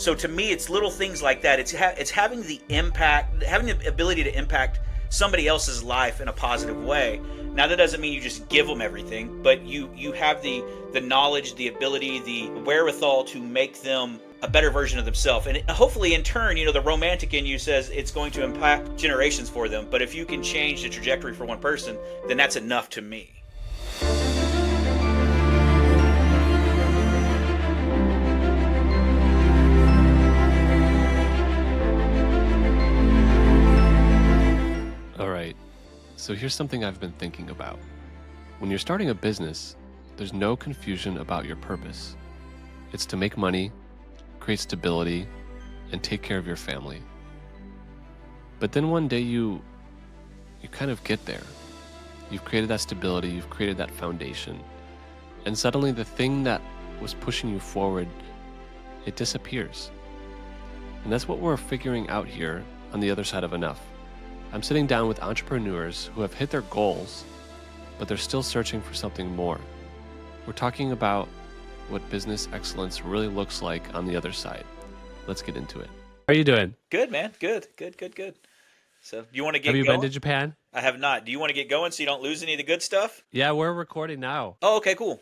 So to me, it's little things like that. It's having the impact, having the ability to impact somebody else's life in a positive way. Now that doesn't mean you just give them everything, but you have the knowledge, the ability, the wherewithal to make them a better version of themselves. And hopefully in turn, the romantic in you says it's going to impact generations for them. But if you can change the trajectory for one person, then that's enough to me. All right, so here's something I've been thinking about. When you're starting a business, there's no confusion about your purpose. It's to make money, create stability, and take care of your family. But then one day you kind of get there. You've created that stability, you've created that foundation, and suddenly the thing that was pushing you forward, it disappears. And that's what we're figuring out here on the other side of enough. I'm sitting down with entrepreneurs who have hit their goals, but they're still searching for something more. We're talking about what business excellence really looks like on the other side. Let's get into it. How are you doing? Good, man. Good. So you want to get Have you going? been to Japan? I have not. Do you want to get going so you don't lose any of the good stuff? Yeah, we're recording now. Oh, okay, cool.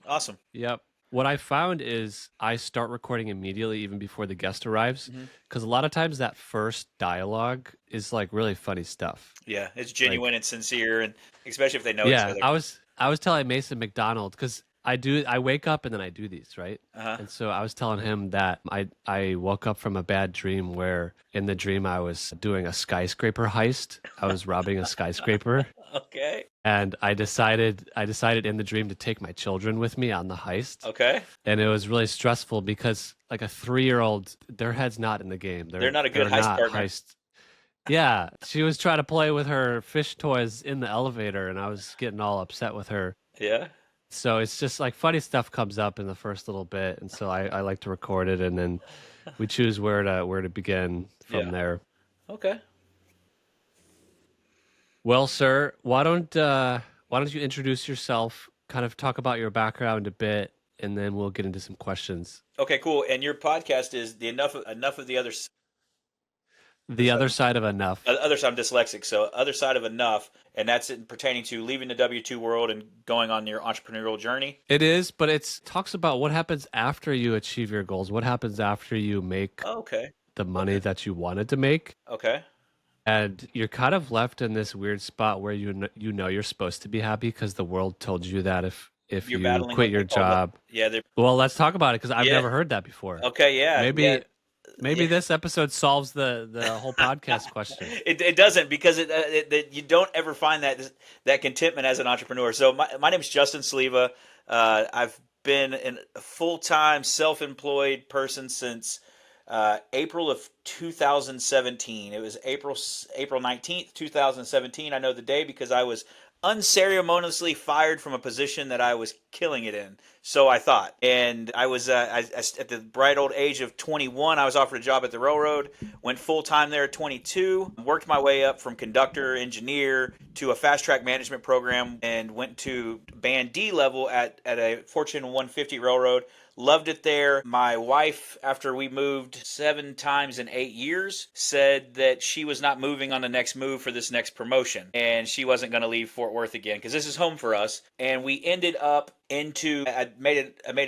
Awesome. Yep. What I found is I start recording immediately even before the guest arrives, because a lot of times that first dialogue is like really funny stuff. Yeah, it's genuine and sincere, and especially if they know each Yeah, other. I was telling Mason McDonald, because I wake up and then I do these, right? And so I was telling him that I woke up from a bad dream where in the dream I was doing a skyscraper heist. I was robbing a skyscraper. Okay. And I decided in the dream to take my children with me on the heist. Okay. And it was really stressful because like a 3-year-old, their head's not in the game. They're not a good heist partner. Yeah, she was trying to play with her fish toys in the elevator, and I was getting all upset with her. Yeah. So it's just like funny stuff comes up in the first little bit, and so I like to record it, and then we choose where to begin from there. Okay. Well, sir, why don't you introduce yourself, kind of talk about your background a bit, and then we'll get into some questions. Okay, cool. And your podcast is the enough of the other. The other side of enough. Other side, I'm dyslexic, so other side of enough, and that's pertaining to leaving the W-2 world and going on your entrepreneurial journey. It is, but it talks about what happens after you achieve your goals. What happens after you make the money that you wanted to make. Okay. And you're kind of left in this weird spot where you know you're supposed to be happy because the world told you that if you quit your job. Well, let's talk about it because I've never heard that before. Okay, yeah. Maybe this episode solves the whole podcast question. It doesn't, because you don't ever find that contentment as an entrepreneur. So my name is Justin Sliva. I've been a full-time self-employed person since April of 2017. It was April 19th, 2017. I know the day because I was unceremoniously fired from a position that I was killing it in. So I thought. And I was, at the bright old age of 21, I was offered a job at the railroad, went full-time there at 22, worked my way up from conductor, engineer, to a fast-track management program, and went to band D level at a Fortune 150 railroad. Loved it there. My wife, after we moved 7 times in 8 years, said that she was not moving on the next move for this next promotion. And she wasn't going to leave Fort Worth again because this is home for us. And we ended up I made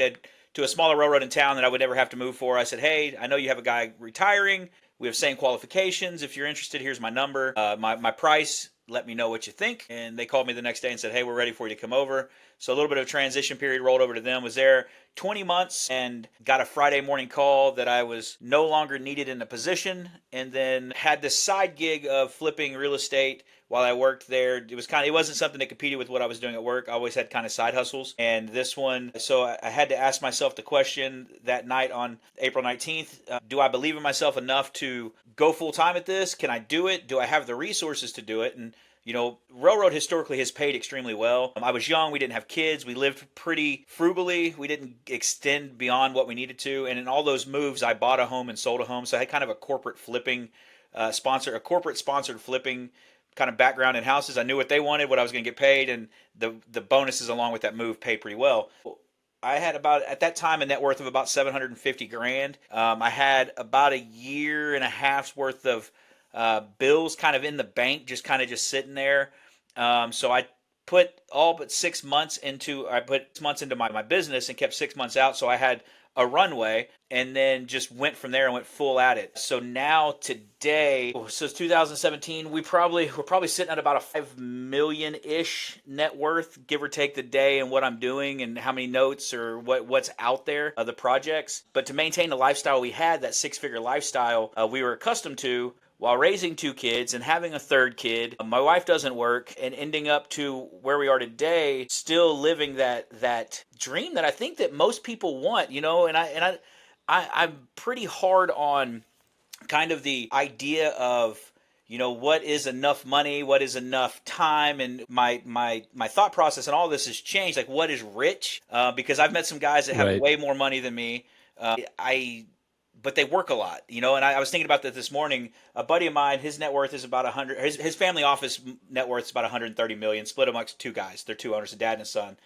it to a smaller railroad in town that I would never have to move for. I said, hey, I know you have a guy retiring. We have same qualifications. If you're interested, here's my number. My price. Let me know what you think. And they called me the next day and said, hey, we're ready for you to come over. So a little bit of a transition period, rolled over to them, was there 20 months and got a Friday morning call that I was no longer needed in the position, and then had this side gig of flipping real estate while I worked there. It wasn't something that competed with what I was doing at work. I always had kind of side hustles. And this one, so I had to ask myself the question that night on April 19th, do I believe in myself enough to go full time at this? Can I do it? Do I have the resources to do it? And railroad historically has paid extremely well. I was young. We didn't have kids. We lived pretty frugally. We didn't extend beyond what we needed to. And in all those moves, I bought a home and sold a home. So I had kind of a corporate flipping corporate sponsored flipping kind of background in houses. I knew what they wanted, what I was going to get paid, and the bonuses along with that move paid pretty well. I had about, at that time, a net worth of about 750 grand. I had about a year and a half's worth of bills kind of in the bank, just kind of just sitting there. So I put all but 6 months into, I put 6 months into my business and kept 6 months out. So I had a runway, and then just went from there and went full at it. So now today, so it's 2017, we're probably sitting at about a 5 million ish net worth, give or take the day and what I'm doing and how many notes or what's out there of the projects. But to maintain the lifestyle we had, that 6-figure lifestyle we were accustomed to, while raising 2 kids and having a third kid, my wife doesn't work, and ending up to where we are today, still living that dream that I think that most people want, I'm pretty hard on kind of the idea of, what is enough money, what is enough time, and my thought process and all this has changed. Like, what is rich? Because I've met some guys that have Right. way more money than me. But they work a lot, And I was thinking about that this morning. A buddy of mine, his net worth is about 100. His family office net worth is about 130 million, split amongst 2 guys. They're 2 owners, a dad and a son.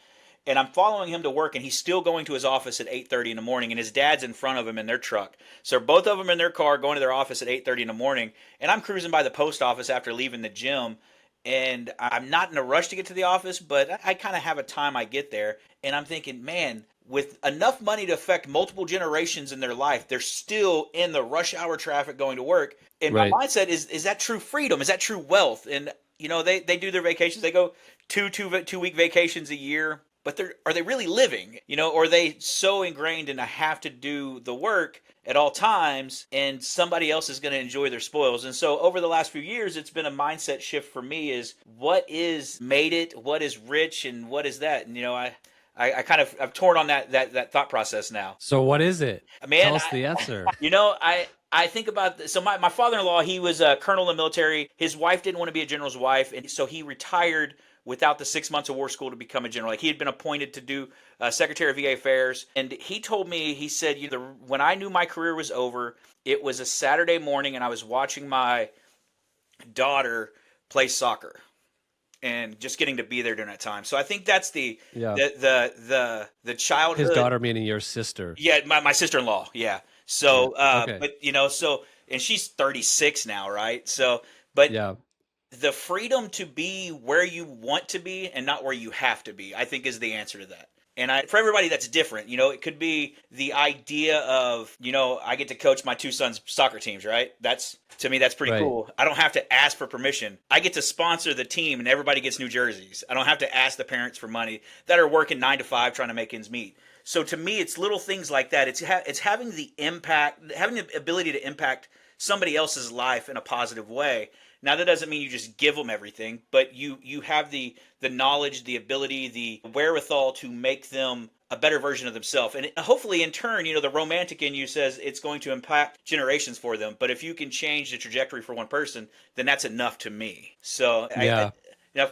And I'm following him to work, and he's still going to his office at 8:30 in the morning, and his dad's in front of him in their truck. So both of them in their car going to their office at 8:30 in the morning, and I'm cruising by the post office after leaving the gym, and I'm not in a rush to get to the office, but I kind of have a time I get there, and I'm thinking, man, with enough money to affect multiple generations in their life, they're still in the rush hour traffic going to work. And my Right. mindset is that true freedom? Is that true wealth? And they do their vacations. They go 2 week vacations a year, but are they really living? Or are they so ingrained in I have to do the work at all times, and somebody else is going to enjoy their spoils? And so over the last few years, it's been a mindset shift for me: is what is made it, what is rich, and what is that? And I kind of, I've torn on that thought process now. So what is it? Man, Tell us the answer. I think about so my father-in-law, he was a colonel in the military. His wife didn't want to be a general's wife, and so he retired without the 6 months of war school to become a general. Like, he had been appointed to do Secretary of VA Affairs, and he told me, he said, when I knew my career was over, it was a Saturday morning, and I was watching my daughter play soccer, and just getting to be there during that time. So I think that's the Yeah. the childhood. His daughter meaning your sister. Yeah, my sister-in-law. Yeah. So, Okay. but and she's 36 now, right? So, but Yeah. the freedom to be where you want to be and not where you have to be, I think, is the answer to that. And for everybody, that's different. It could be the idea of, I get to coach my 2 sons' soccer teams, right? To me, that's pretty Right. cool. I don't have to ask for permission. I get to sponsor the team, and everybody gets new jerseys. I don't have to ask the parents for money that are working 9 to 5 trying to make ends meet. So to me, it's little things like that. It's having the impact, having the ability to impact somebody else's life in a positive way. Now, that doesn't mean you just give them everything, but you have the knowledge, the ability, the wherewithal to make them a better version of themselves. And hopefully, in turn, the romantic in you says it's going to impact generations for them. But if you can change the trajectory for one person, then that's enough to me. So, Yeah.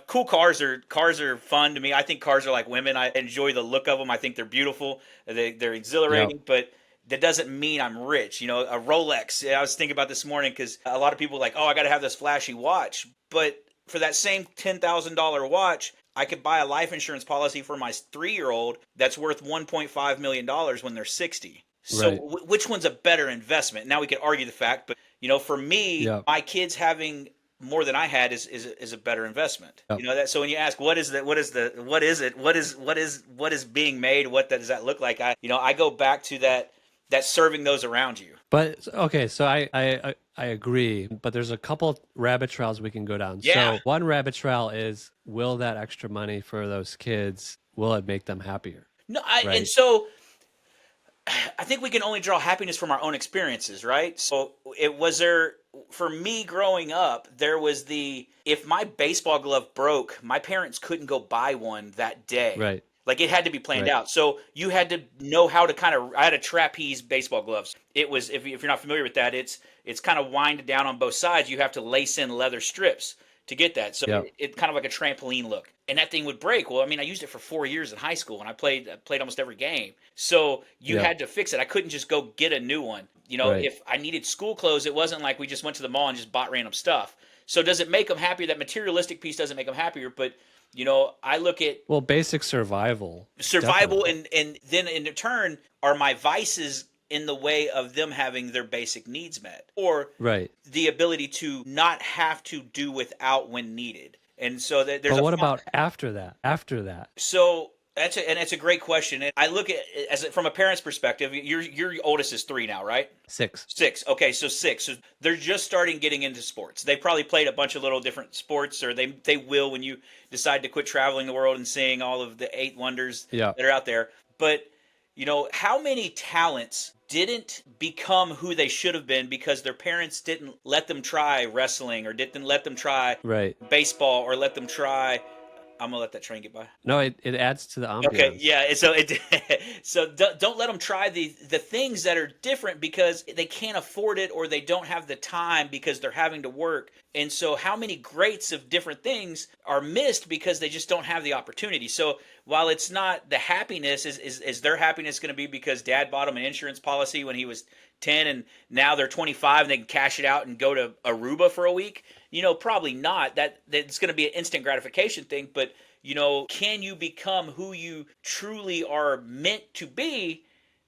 cool cars are fun to me. I think cars are like women. I enjoy the look of them. I think they're beautiful. They're exhilarating, but that doesn't mean I'm rich. A Rolex. I was thinking about this morning because a lot of people are like, oh, I got to have this flashy watch. But for that same $10,000 watch, I could buy a life insurance policy for my 3-year-old that's worth $1.5 million when they're 60. So Right. which one's a better investment? Now we could argue the fact, but for me, Yeah. my kids having more than I had is a better investment. Yep. That. So when you ask what is being made, what does that look like? I go back to that serving those around you. But okay, so I agree, but there's a couple rabbit trails we can go down. Yeah. So one rabbit trail is, will that extra money for those kids, will it make them happier? No, Right. and so I think we can only draw happiness from our own experiences, right? So for me growing up, there was if my baseball glove broke, my parents couldn't go buy one that day. Right. Like, it had to be planned Right. out. So you had to know how to I had a trapeze baseball gloves. It was, if you're not familiar with that, it's kind of winded down on both sides. You have to lace in leather strips to get that. So Yep. it kind of like a trampoline look. And that thing would break. Well, I mean, I used it for 4 years in high school, and I played almost every game. So you Yep. had to fix it. I couldn't just go get a new one. Right. If I needed school clothes, it wasn't like we just went to the mall and just bought random stuff. So does it make them happier? That materialistic piece doesn't make them happier, but I look at Well, basic survival, survival, definitely. and then in turn are my vices in the way of them having their basic needs met, or Right. the ability to not have to do without when needed. And so there's But a what about after that? After that, so that's a great question. And I look at it as from a parent's perspective. Your oldest is 3 now, right? 6. 6. Okay, so 6. So they're just starting getting into sports. They probably played a bunch of little different sports, or they will when you decide to quit traveling the world and seeing all of the 8 wonders Yeah. that are out there. But how many talents didn't become who they should have been because their parents didn't let them try wrestling, or didn't let them try Right. baseball, or let them try. I'm gonna let that train get by. No, it adds to the Okay, ambiance. yeah. So don't let them try the things that are different because they can't afford it, or they don't have the time because they're having to work. And so how many greats of different things are missed because they just don't have the opportunity. So while it's not the happiness, is their happiness going to be because dad bought them an insurance policy when he was 10 and now they're 25 and they can cash it out and go to Aruba for a week? Probably not. That's going to be an instant gratification thing, but can you become who you truly are meant to be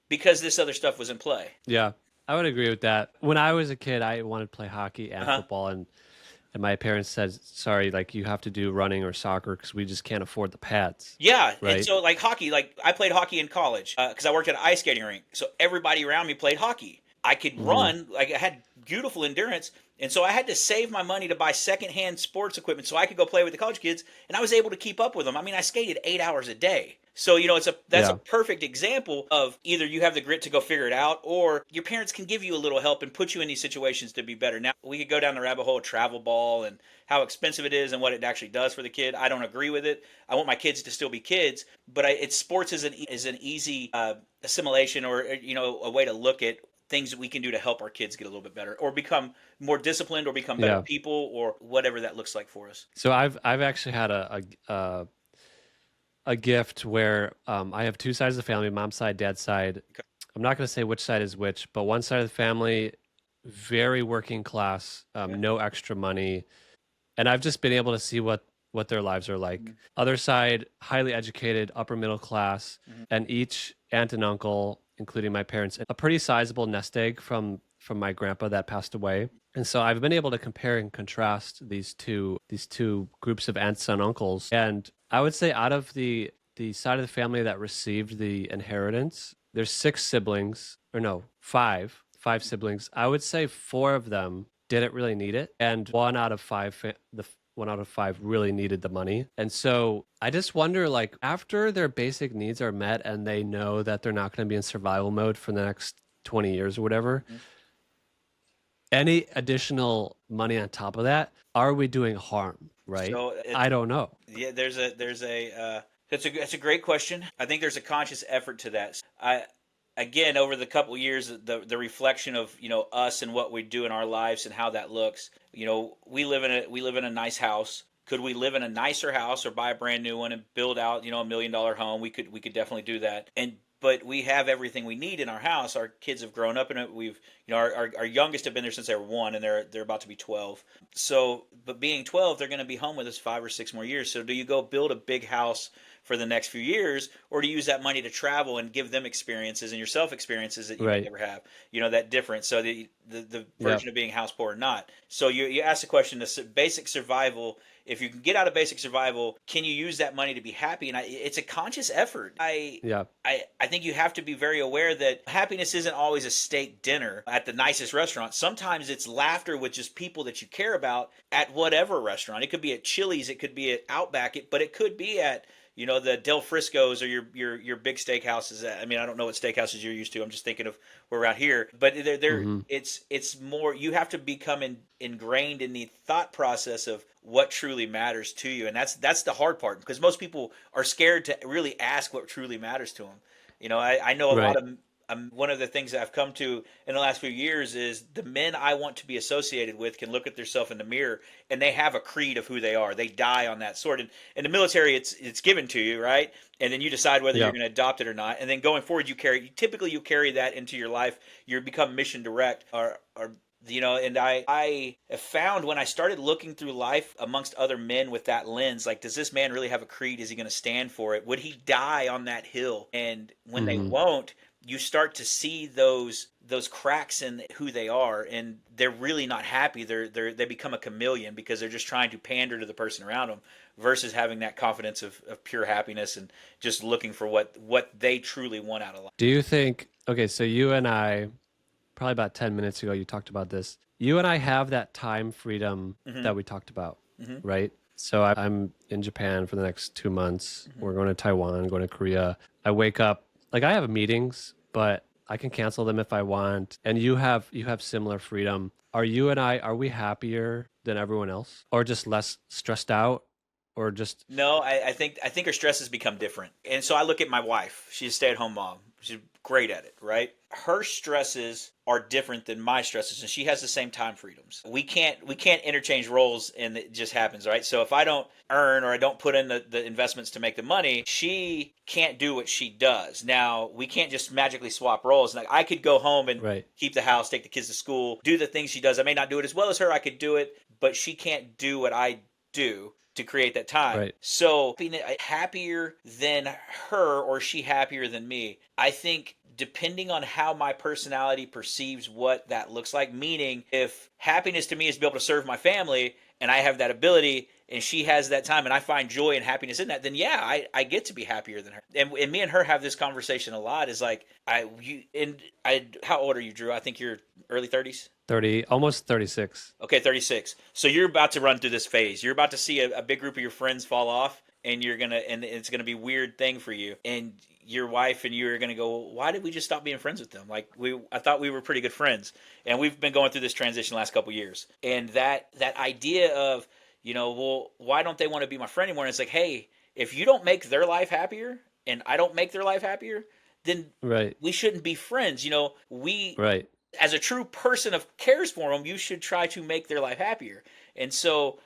because this other stuff was in play? Yeah, I would agree with that. When I was a kid, I wanted to play hockey and Uh-huh. football, and my parents said, "Sorry, like you have to do running or soccer because we just can't afford the pads." Yeah, and Right? so like hockey, like I played hockey in college because I worked at an ice skating rink. So everybody around me played hockey. I could Hmm. run, like I had beautiful endurance, and so I had to save my money to buy secondhand sports equipment so I could go play with the college kids, and I was able to keep up with them. I mean, I skated 8 hours a day. So that's a Yeah. perfect example of either you have the grit to go figure it out, or your parents can give you a little help and put you in these situations to be better. Now we could go down the rabbit hole of travel ball and how expensive it is and what it actually does for the kid. I don't agree with it. I want my kids to still be kids, but it's sports is an easy assimilation, or a way to look at things that we can do to help our kids get a little bit better, or become more disciplined, or become better Yeah. people, or whatever that looks like for us. So I've actually had a gift where I have two sides of the family, mom's side, dad's side. Okay. I'm not going to say which side is which, but one side of the family, very working class, Okay. no extra money, and I've just been able to see what their lives are like. Mhm. Other side, highly educated, upper middle class, Mhm. and each aunt and uncle, including my parents, a pretty sizable nest egg from my grandpa that passed away. And so I've been able to compare and contrast these two groups of aunts and uncles. And I would say out of the side of the family that received the inheritance, there's six siblings, or no, five siblings. I would say four of them didn't really need it, and one out of five really needed the money. And so I just wonder, like, after their basic needs are met and they know that they're not going to be in survival mode for the next 20 years or whatever, Mhm. any additional money on top of that, are we doing harm? Right? So I don't know. yeah, that's a great question. I think there's a conscious effort to that. I Again, over the couple of years, the reflection of us and what we do in our lives and how that looks. We live in a nice house. Could we live in a nicer house or buy a brand new one and build out $1 million home? We could definitely do that. But we have everything we need in our house. Our kids have grown up in it. We've our youngest have been there since they were 1, and they're about to be 12. So, but being 12, they're going to be home with us 5 or 6 more years. So do you go build a big house for the next few years, or do you use that money to travel and give them experiences and yourself experiences that you may Right. never have? That difference. So the Yep. version of being house poor or not. So you ask the question: the basic survival. If you can get out of basic survival, can you use that money to be happy? And it's a conscious effort. Yeah. I think you have to be very aware that happiness isn't always a steak dinner at the nicest restaurant. Sometimes it's laughter with just people that you care about at whatever restaurant. It could be at Chili's, it could be at Outback, but it could be at the Del Frisco's or your big steakhouses. I mean, I don't know what steakhouses you're used to. I'm just thinking of where around here. But Hmm. it's more, you have to become ingrained in the thought process of what truly matters to you, and that's the hard part, because most people are scared to really ask what truly matters to them. I know a lot Right. of one of the things that I've come to in the last few years is the men I want to be associated with can look at themselves in the mirror and they have a creed of who they are. They die on that sword. And in the military, it's given to you, right? And then you decide whether you're Yeah. going to adopt it or not. And then going forward, you carry that into your life. You become mission direct. Our And I have found when I started looking through life amongst other men with that lens, like, does this man really have a creed? Is he going to stand for it? Would he die on that hill? And when they Hmm. won't, you start to see those cracks in who they are, and they're really not happy. They become a chameleon because they're just trying to pander to the person around them versus having that confidence of pure happiness and just looking for what they truly want out of life. Do you think, okay, so you and I, probably about 10 minutes ago, you talked about this. You and I have that time freedom Hmm. that we talked about, Hmm. right? So I'm in Japan for the next 2 months. Hmm. We're going to Taiwan, going to Korea. I wake up, like I have meetings, but I can cancel them if I want. And you have similar freedom. Are we happier than everyone else? Or just less stressed out? Or just No, I think her stresses become different. And so I look at my wife. She's a stay-at-home mom. She's great at it, right? Her stresses are different than my stresses, and she has the same time freedoms. We can't interchange roles, and it just happens, right? So if I don't earn or I don't put in the investments to make the money, she can't do what she does. Now we can't just magically swap roles. Like, I could go home and right. keep the house, take the kids to school, do the things she does. I may not do it as well as her. I could do it, but she can't do what I do to create that time. Right. So being happier than her, or she happier than me, I think depending on how my personality perceives what that looks like, meaning if happiness to me is to be able to serve my family and I have that ability and she has that time and I find joy and happiness in that, then yeah, I get to be happier than her. And me and her have this conversation a lot, is like, how old are you, Drew? I think you're early 30s. 30, almost 36. Okay, 36. So you're about to run through this phase. You're about to see a big group of your friends fall off, and and it's gonna be a weird thing for you. And your wife and you are gonna go, why did we just stop being friends with them? Like, I thought we were pretty good friends, and we've been going through this transition the last couple of years. And that idea of, well, why don't they want to be my friend anymore? And it's like, hey, if you don't make their life happier, and I don't make their life happier, then Right. we shouldn't be friends. We, Right. as a true person of cares for them, you should try to make their life happier. And so,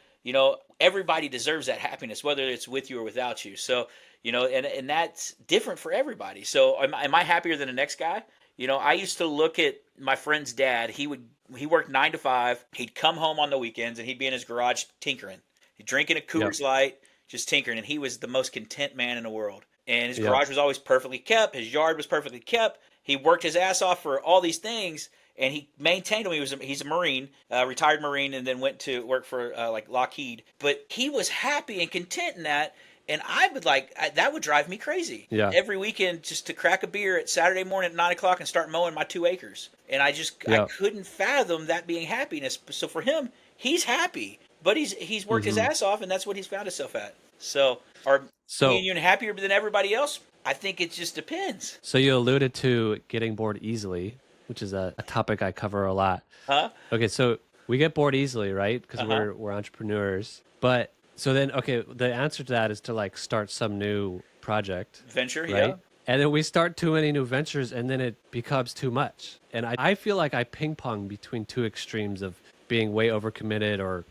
everybody deserves that happiness, whether it's with you or without you. So, and that's different for everybody. So am I happier than the next guy? I used to look at my friend's dad. He worked 9 to 5. He'd come home on the weekends and he'd be in his garage tinkering. He'd drinking a Yep. Coors Light, just tinkering. And he was the most content man in the world. And his Yep. garage was always perfectly kept. His yard was perfectly kept. He worked his ass off for all these things, and he maintained them. He's a Marine, retired Marine, and then went to work for like Lockheed. But he was happy and content in that, and that would drive me crazy. Yeah. Every weekend, just to crack a beer at Saturday morning at 9 o'clock and start mowing my 2 acres, and I Yeah. couldn't fathom that being happiness. So for him, he's happy, but he's worked his Hmm. ass off, and that's what he's found himself at. So are me and So, you happier than everybody else? I think it just depends. so you alluded to getting bored easily, which is a topic I cover a lot. Huh? Okay, so we get bored easily, right? Because Uh-huh. we're entrepreneurs. But so then, okay, the answer to that is to like start some new project, Venture, right? yeah. And then we start too many new ventures, and then it becomes too much. And I feel like I ping pong between two extremes of being way overcommitted or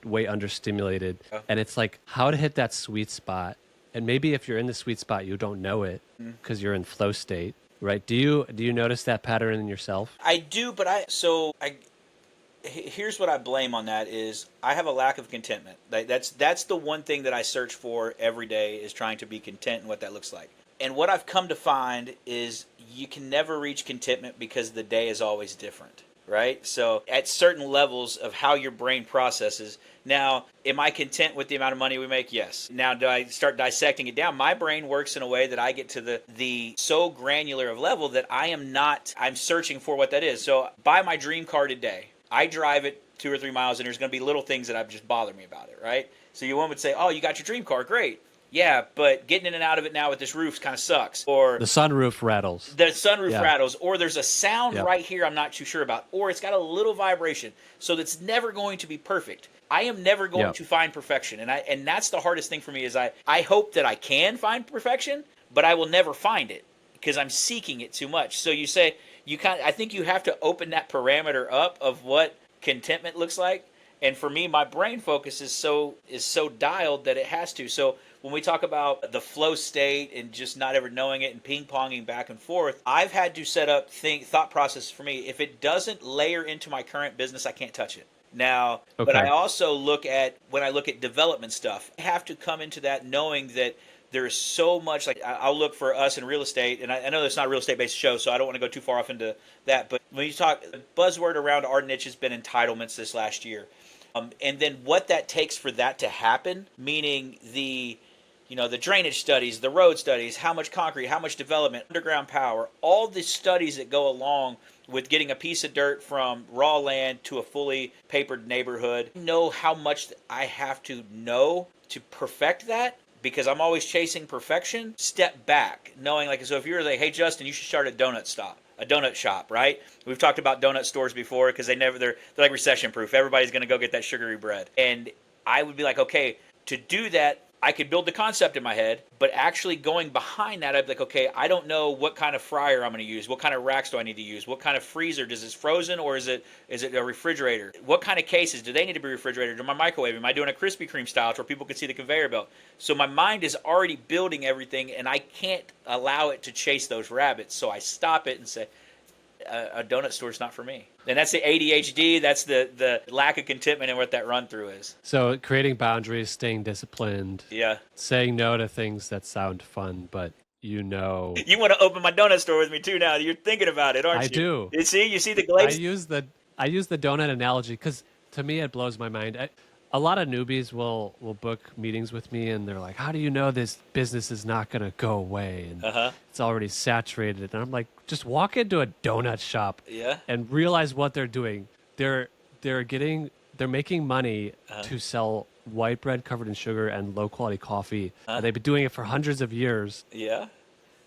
way understimulated. Yeah. And it's like how to hit that sweet spot. And maybe if you're in the sweet spot, you don't know it because you're in flow state, right? Do you notice that pattern in yourself? I do, but here's what I blame on that is I have a lack of contentment. That's the one thing that I search for every day, is trying to be content and what that looks like. And what I've come to find is you can never reach contentment because the day is always different, right? So at certain levels of how your brain processes. Now, am I content with the amount of money we make? Yes. Now, do I start dissecting it down? My brain works in a way that I get to the so granular of level that I'm searching for what that is. So buy my dream car today. I drive it 2 or 3 miles, and there's going to be little things that just bother me about it, right? So one would say, oh, you got your dream car, great. Yeah, but getting in and out of it now with this roof kind of sucks. Or The sunroof rattles. the sunroof Yeah. rattles, or there's a sound Yeah. right here I'm not too sure about, or it's got a little vibration, so that's never going to be perfect. I am never going Yeah. to find perfection, and that's the hardest thing for me. Is I hope that I can find perfection, but I will never find it because I'm seeking it too much. So I think you have to open that parameter up of what contentment looks like. And for me, my brain focus is so dialed that it has to. So when we talk about the flow state and just not ever knowing it and ping-ponging back and forth, I've had to set up thought process for me. If it doesn't layer into my current business, I can't touch it. Now, but I Okay. also when I look at development stuff, I have to come into that knowing that there is so much. Like I'll look for us in real estate, and I know it's not a real estate based show, so I don't want to go too far off into that. But when you talk, the buzzword around our niche has been entitlements this last year, and then what that takes for that to happen, meaning the drainage studies, the road studies, how much concrete, how much development, underground power, all the studies that go along with getting a piece of dirt from raw land to a fully papered neighborhood. Know how much I have to know to perfect that, because I'm always chasing perfection. Step back, knowing like, so if you're like, hey Justin, you should start a donut shop, right? We've talked about donut stores before because they're like recession proof. Everybody's going to go get that sugary bread. And I would be like, okay, to do that, I could build the concept in my head, but actually going behind that, I'd be like, okay, I don't know what kind of fryer I'm going to use. What kind of racks do I need to use? What kind of freezer? Does this frozen or is it a refrigerator? What kind of cases do they need to be refrigerated? Do my microwave? Am I doing a Krispy Kreme style where people can see the conveyor belt? So my mind is already building everything, and I can't allow it to chase those rabbits. So I stop it and say, a donut store is not for me. And that's the ADHD. That's the lack of contentment in what that run through is. So creating boundaries, staying disciplined, Yeah. saying no to things that sound fun, but you know. You want to open my donut store with me too now. You're thinking about it, aren't I you? do. You see the I glaze? use the donut analogy because to me it blows my mind. A lot of newbies will book meetings with me and they're like, "How do you know this business is not going to go away and it's already saturated?" And I'm like, "Just walk into a donut shop and realize what they're doing. They're making money to sell white bread covered in sugar and low quality coffee. And they've been doing it for hundreds of years. Yeah.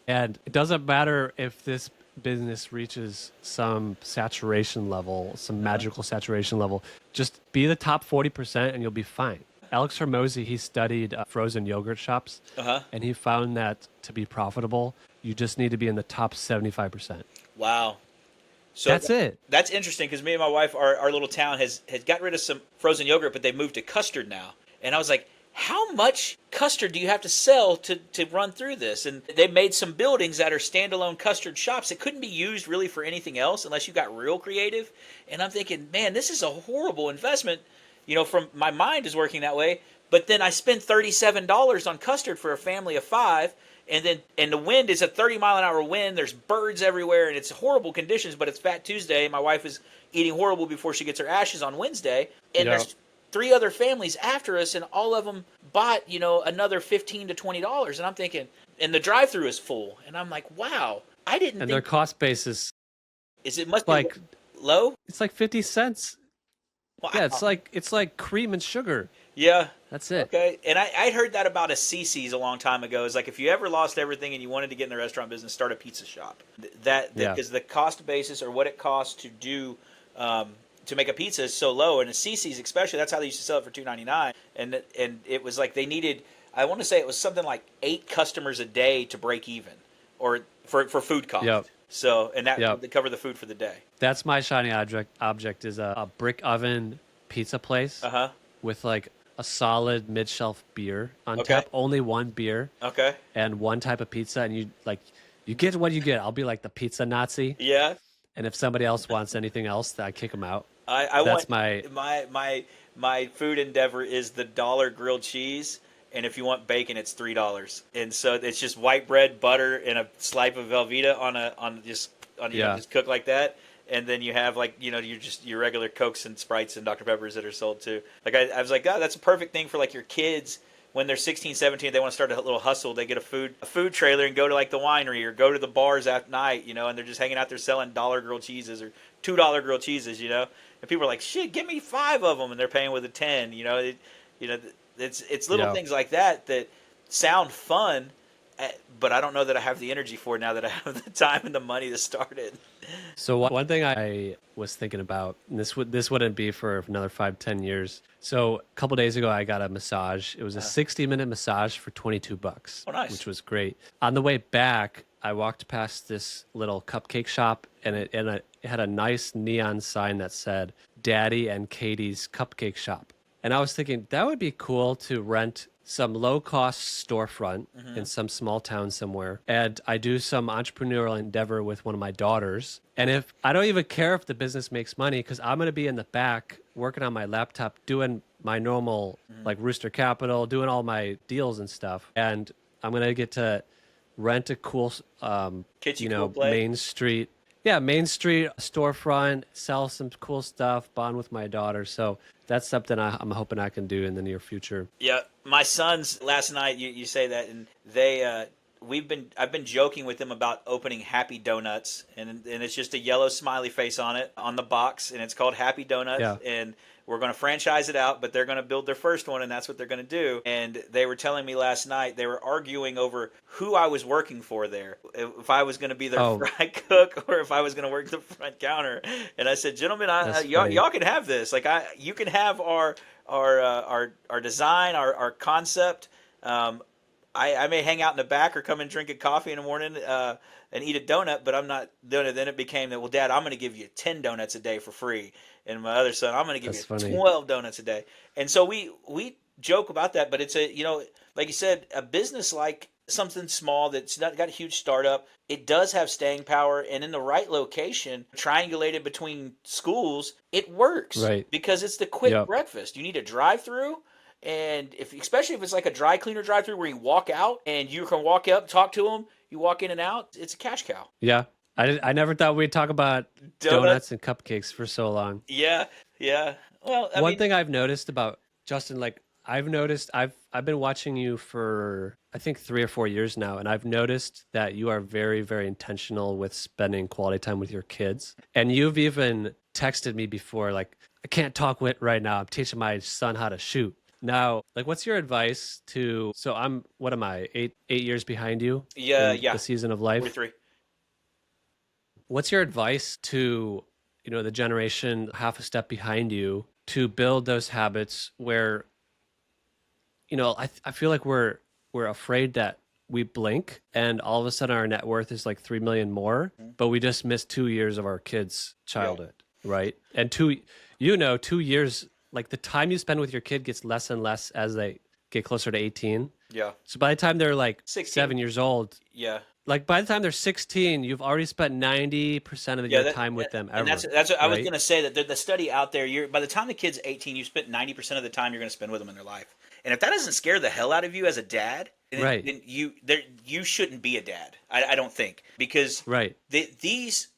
And it doesn't matter if this business reaches some saturation level, some magical saturation level. Just be the top 40% and you'll be fine." Alex Hormozy, he studied frozen yogurt shops, and he found that to be profitable, you just need to be in the top 75%. Wow. So that's it. That's interesting because me and my wife, our little town has got rid of some frozen yogurt, but they moved to custard now. And I was like, how much custard do you have to sell to run through this? And they made some buildings that are standalone custard shops that couldn't be used really for anything else unless you got real creative. And I'm thinking, man, this is a horrible investment. From my mind is working that way. But then I spend $37 on custard for a family of 5. And the wind is a 30-mile-an-hour wind. There's birds everywhere, and it's horrible conditions. But it's Fat Tuesday. My wife is eating horrible before she gets her ashes on Wednesday. And there's 3 other families after us, and all of them bought, another $15 to $20. And I'm thinking, and the drive-through is full. And I'm like, wow, I didn't think. And their cost basis must be like low? It's like 50 cents. Wow. Yeah, it's like cream and sugar. Yeah. That's it. Okay. And I'd heard that about a CC's a long time ago. It's like if you ever lost everything and you wanted to get in the restaurant business, start a pizza shop. Because the cost basis or what it costs to do to make a pizza is so low, and a CC's especially, that's how they used to sell it for $2.99. And it was like they needed, I want to say it was something like 8 customers a day to break even, or for food cost. Yep. So and that to cover the food for the day. That's my shiny object is a brick oven pizza place with like a solid mid-shelf beer on tap, only one beer, and one type of pizza, and you get what you get. I'll be like the pizza Nazi. Yeah. And if somebody else wants anything else, I kick them out. That's my food endeavor is the $1 grilled cheese, and if you want bacon, it's $3. And so it's just white bread, butter, and a slice of Velveeta just cook like that. And then you have your regular Cokes and Sprites and Dr. Peppers that are sold too. Like I was like, oh, that's a perfect thing for like your kids when they're 16, 17. They want to start a little hustle. They get a food trailer and go to like the winery or go to the bars at night, and they're just hanging out there selling $1 grilled cheeses or $2 grilled cheeses, And people are like, shit, give me 5 of them, and they're paying with a 10. It's little things like that sound fun, but I don't know that I have the energy for it now that I have the time and the money to start it. So one thing I was thinking about, and this wouldn't be for another 5-10 years. So a couple days ago, I got a massage. It was a 60-minute massage for $22. Oh, nice. Which was great. On the way back, I walked past this little cupcake shop, and it had a nice neon sign that said "Daddy and Katie's Cupcake Shop." And I was thinking that would be cool to rent some low cost storefront in some small town somewhere. And I do some entrepreneurial endeavor with one of my daughters. And if I don't even care if the business makes money, because I'm going to be in the back working on my laptop, doing my normal, like Rooster Capital, doing all my deals and stuff. And I'm going to get to rent a cool, Cool place. Main Street storefront, sell some cool stuff, bond with my daughter. So that's something I'm hoping I can do in the near future. Yeah, my sons last night. You say that, and I've been joking with them about opening Happy Donuts, and it's just a yellow smiley face on it on the box, and it's called Happy Donuts, Yeah. and we're going to franchise it out, but they're going to build their first one, and that's what they're going to do. And they were telling me last night they were arguing over who I was working for there, if I was going to be their fry cook or if I was going to work the front counter. And I said, gentlemen, y'all can have this. Like you can have our design, our concept. I may hang out in the back or come and drink a coffee in the morning and eat a donut, but I'm not doing it. Then it became that, well, Dad, I'm going to give you 10 donuts a day for free. And my other son, I'm going to give you 12 donuts a day. And so we joke about that, but it's like you said, a business like something small that's not got a huge startup. It does have staying power, and in the right location, triangulated between schools, it works. Right. Because it's the quick breakfast. You need a drive-through. And especially if it's like a dry cleaner drive-through where you walk out and you can walk up, talk to them, you walk in and out, it's a cash cow. Yeah. I never thought we'd talk about donuts and cupcakes for so long. Yeah. Well, One thing I've noticed about Justin, like I've been watching you for I think 3 or 4 years now, and I've noticed that you are very, very intentional with spending quality time with your kids. And you've even texted me before, like, I can't talk right now. I'm teaching my son how to shoot. Now, like, what's your advice to? So what am I? 8 years behind you? Yeah. The season of life. 43. What's your advice to, the generation half a step behind you to build those habits where, I feel like we're afraid that we blink and all of a sudden our net worth is like 3 million more, but we just missed 2 years of our kids' childhood, right? And 2 years, like the time you spend with your kid gets less and less as they get closer to 18. Yeah. So by the time they're like 16. 7 years old, yeah. Like by the time they're 16, you've already spent 90% of your time with them ever. And that's what I was going to say, that the study out there, by the time the kid's 18, you spent 90% of the time you're going to spend with them in their life. And if that doesn't scare the hell out of you as a dad, then you shouldn't be a dad. I don't think, because these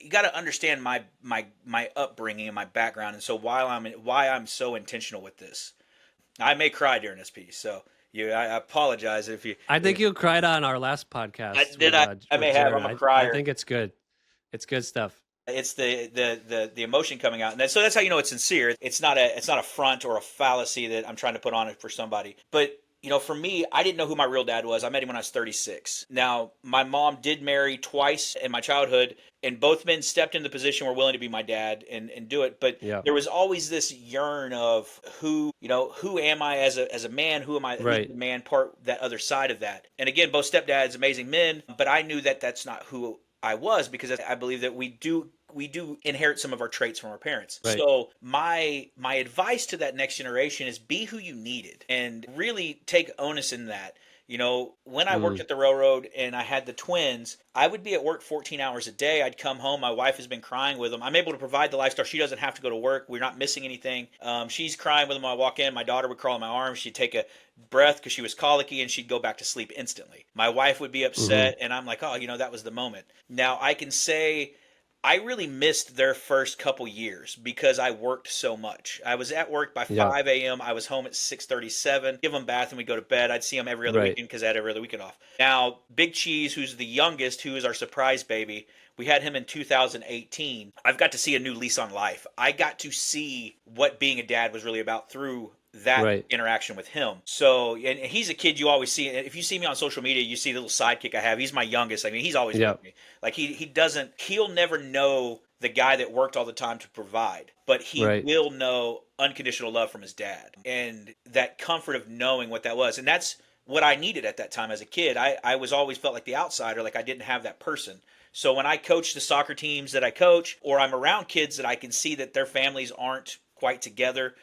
you got to understand my upbringing and my background, and so why I'm so intentional with this. I may cry during this piece, so. I apologize if you. I think you cried on our last podcast. I may have. I'm a crier. I think it's good. It's good stuff. It's the emotion coming out, and so that's how you know it's sincere. It's not a front or a fallacy that I'm trying to put on it for somebody. But for me, I didn't know who my real dad was. I met him when I was 36. Now, my mom did marry twice in my childhood, and both men stepped in the position were willing to be my dad and do it. But there was always this yearn of who am I as a man? Who am I? The man part, that other side of that. And again, both stepdads, amazing men, but I knew that that's not who I was, because I believe that we do inherit some of our traits from our parents. Right. So my advice to that next generation is be who you needed and really take onus in that. When I worked at the railroad and I had the twins, I would be at work 14 hours a day. I'd come home. My wife has been crying with them. I'm able to provide the lifestyle. She doesn't have to go to work. We're not missing anything. She's crying with them when I walk in. My daughter would crawl in my arms. She'd take a breath because she was colicky, and she'd go back to sleep instantly. My wife would be upset, and I'm like, oh, that was the moment. Now, I can say I really missed their first couple years because I worked so much. I was at work by 5 a.m. I was home at 6:37. Give them a bath and we go to bed. I'd see them every other weekend because I had every other weekend off. Now, Big Cheese, who's the youngest, who is our surprise baby, we had him in 2018. I've got to see a new lease on life. I got to see what being a dad was really about through that interaction with him. So, and he's a kid you always see. If you see me on social media, you see the little sidekick I have. He's my youngest. I mean, he's always with me. Like he'll never know the guy that worked all the time to provide, but he will know unconditional love from his dad and that comfort of knowing what that was. And that's what I needed at that time as a kid. I was always felt like the outsider, like I didn't have that person. So when I coach the soccer teams that I coach, or I'm around kids that I can see that their families aren't quite together,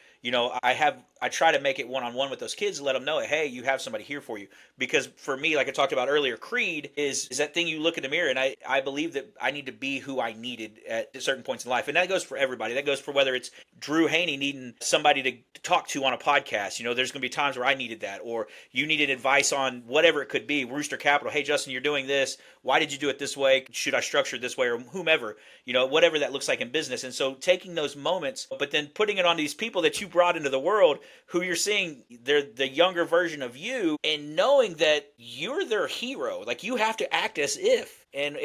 I try to make it one-on-one with those kids and let them know, hey, you have somebody here for you. Because for me, like I talked about earlier, creed is that thing you look in the mirror, and I believe that I need to be who I needed at certain points in life. And that goes for everybody. That goes for whether it's Drew Haney needing somebody to talk to on a podcast. There's going to be times where I needed that, or you needed advice on whatever it could be. Rooster Capital, hey, Justin, you're doing this. Why did you do it this way? Should I structure it this way? Or whomever, whatever that looks like in business. And so taking those moments, but then putting it on these people that you brought into the world, who you're seeing they're the younger version of you, and knowing that you're their hero. Like, you have to act as if, and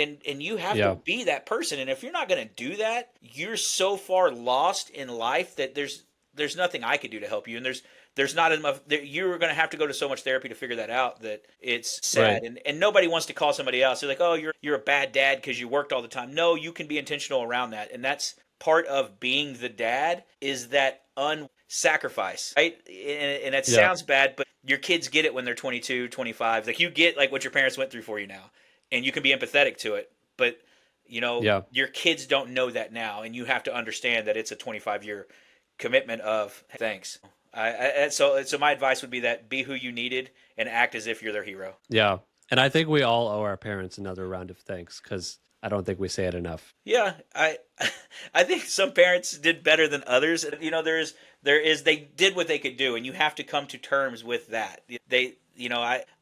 you have to be that person. And if you're not going to do that, you're so far lost in life that there's nothing I could do to help you. And there's not enough. You're going to have to go to so much therapy to figure that out, that it's sad. Right. And nobody wants to call somebody else. They're like, oh, you're a bad dad because you worked all the time. No, you can be intentional around that. And that's part of being the dad, is that sacrifice, right? And that sounds bad, but your kids get it when they're 22, 25. Like, you get like what your parents went through for you now, and you can be empathetic to it. But your kids don't know that now, and you have to understand that it's a 25-year commitment of thanks. So my advice would be that be who you needed and act as if you're their hero. Yeah. And I think we all owe our parents another round of thanks, because I don't think we say it enough. Yeah, I think some parents did better than others. They did what they could do, and you have to come to terms with that.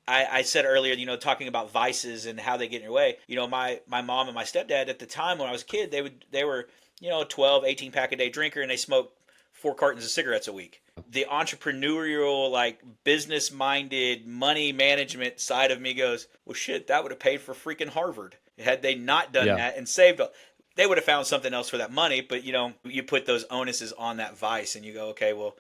I said earlier, talking about vices and how they get in your way. My mom and my stepdad at the time when I was a kid, they were 12, 18 pack a day drinker, and they smoked 4 cartons of cigarettes a week. The entrepreneurial, like, business minded, money management side of me goes, well, shit, that would have paid for freaking Harvard. Had they not done that and saved, they would have found something else for that money. But you put those onuses on that vice, and you go, okay, well,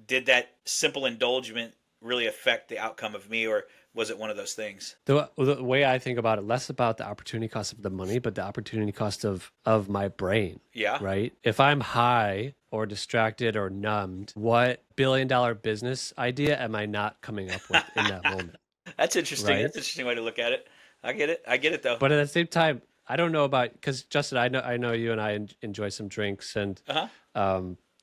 did that simple indulgence really affect the outcome of me, or was it one of those things? The way I think about it, less about the opportunity cost of the money, but the opportunity cost of my brain. Yeah. Right? If I'm high or distracted or numbed, what billion-dollar business idea am I not coming up with in that moment? That's interesting. Right? That's an interesting way to look at it. I get it though. But at the same time, I don't know about, because Justin, I know you and I enjoy some drinks, and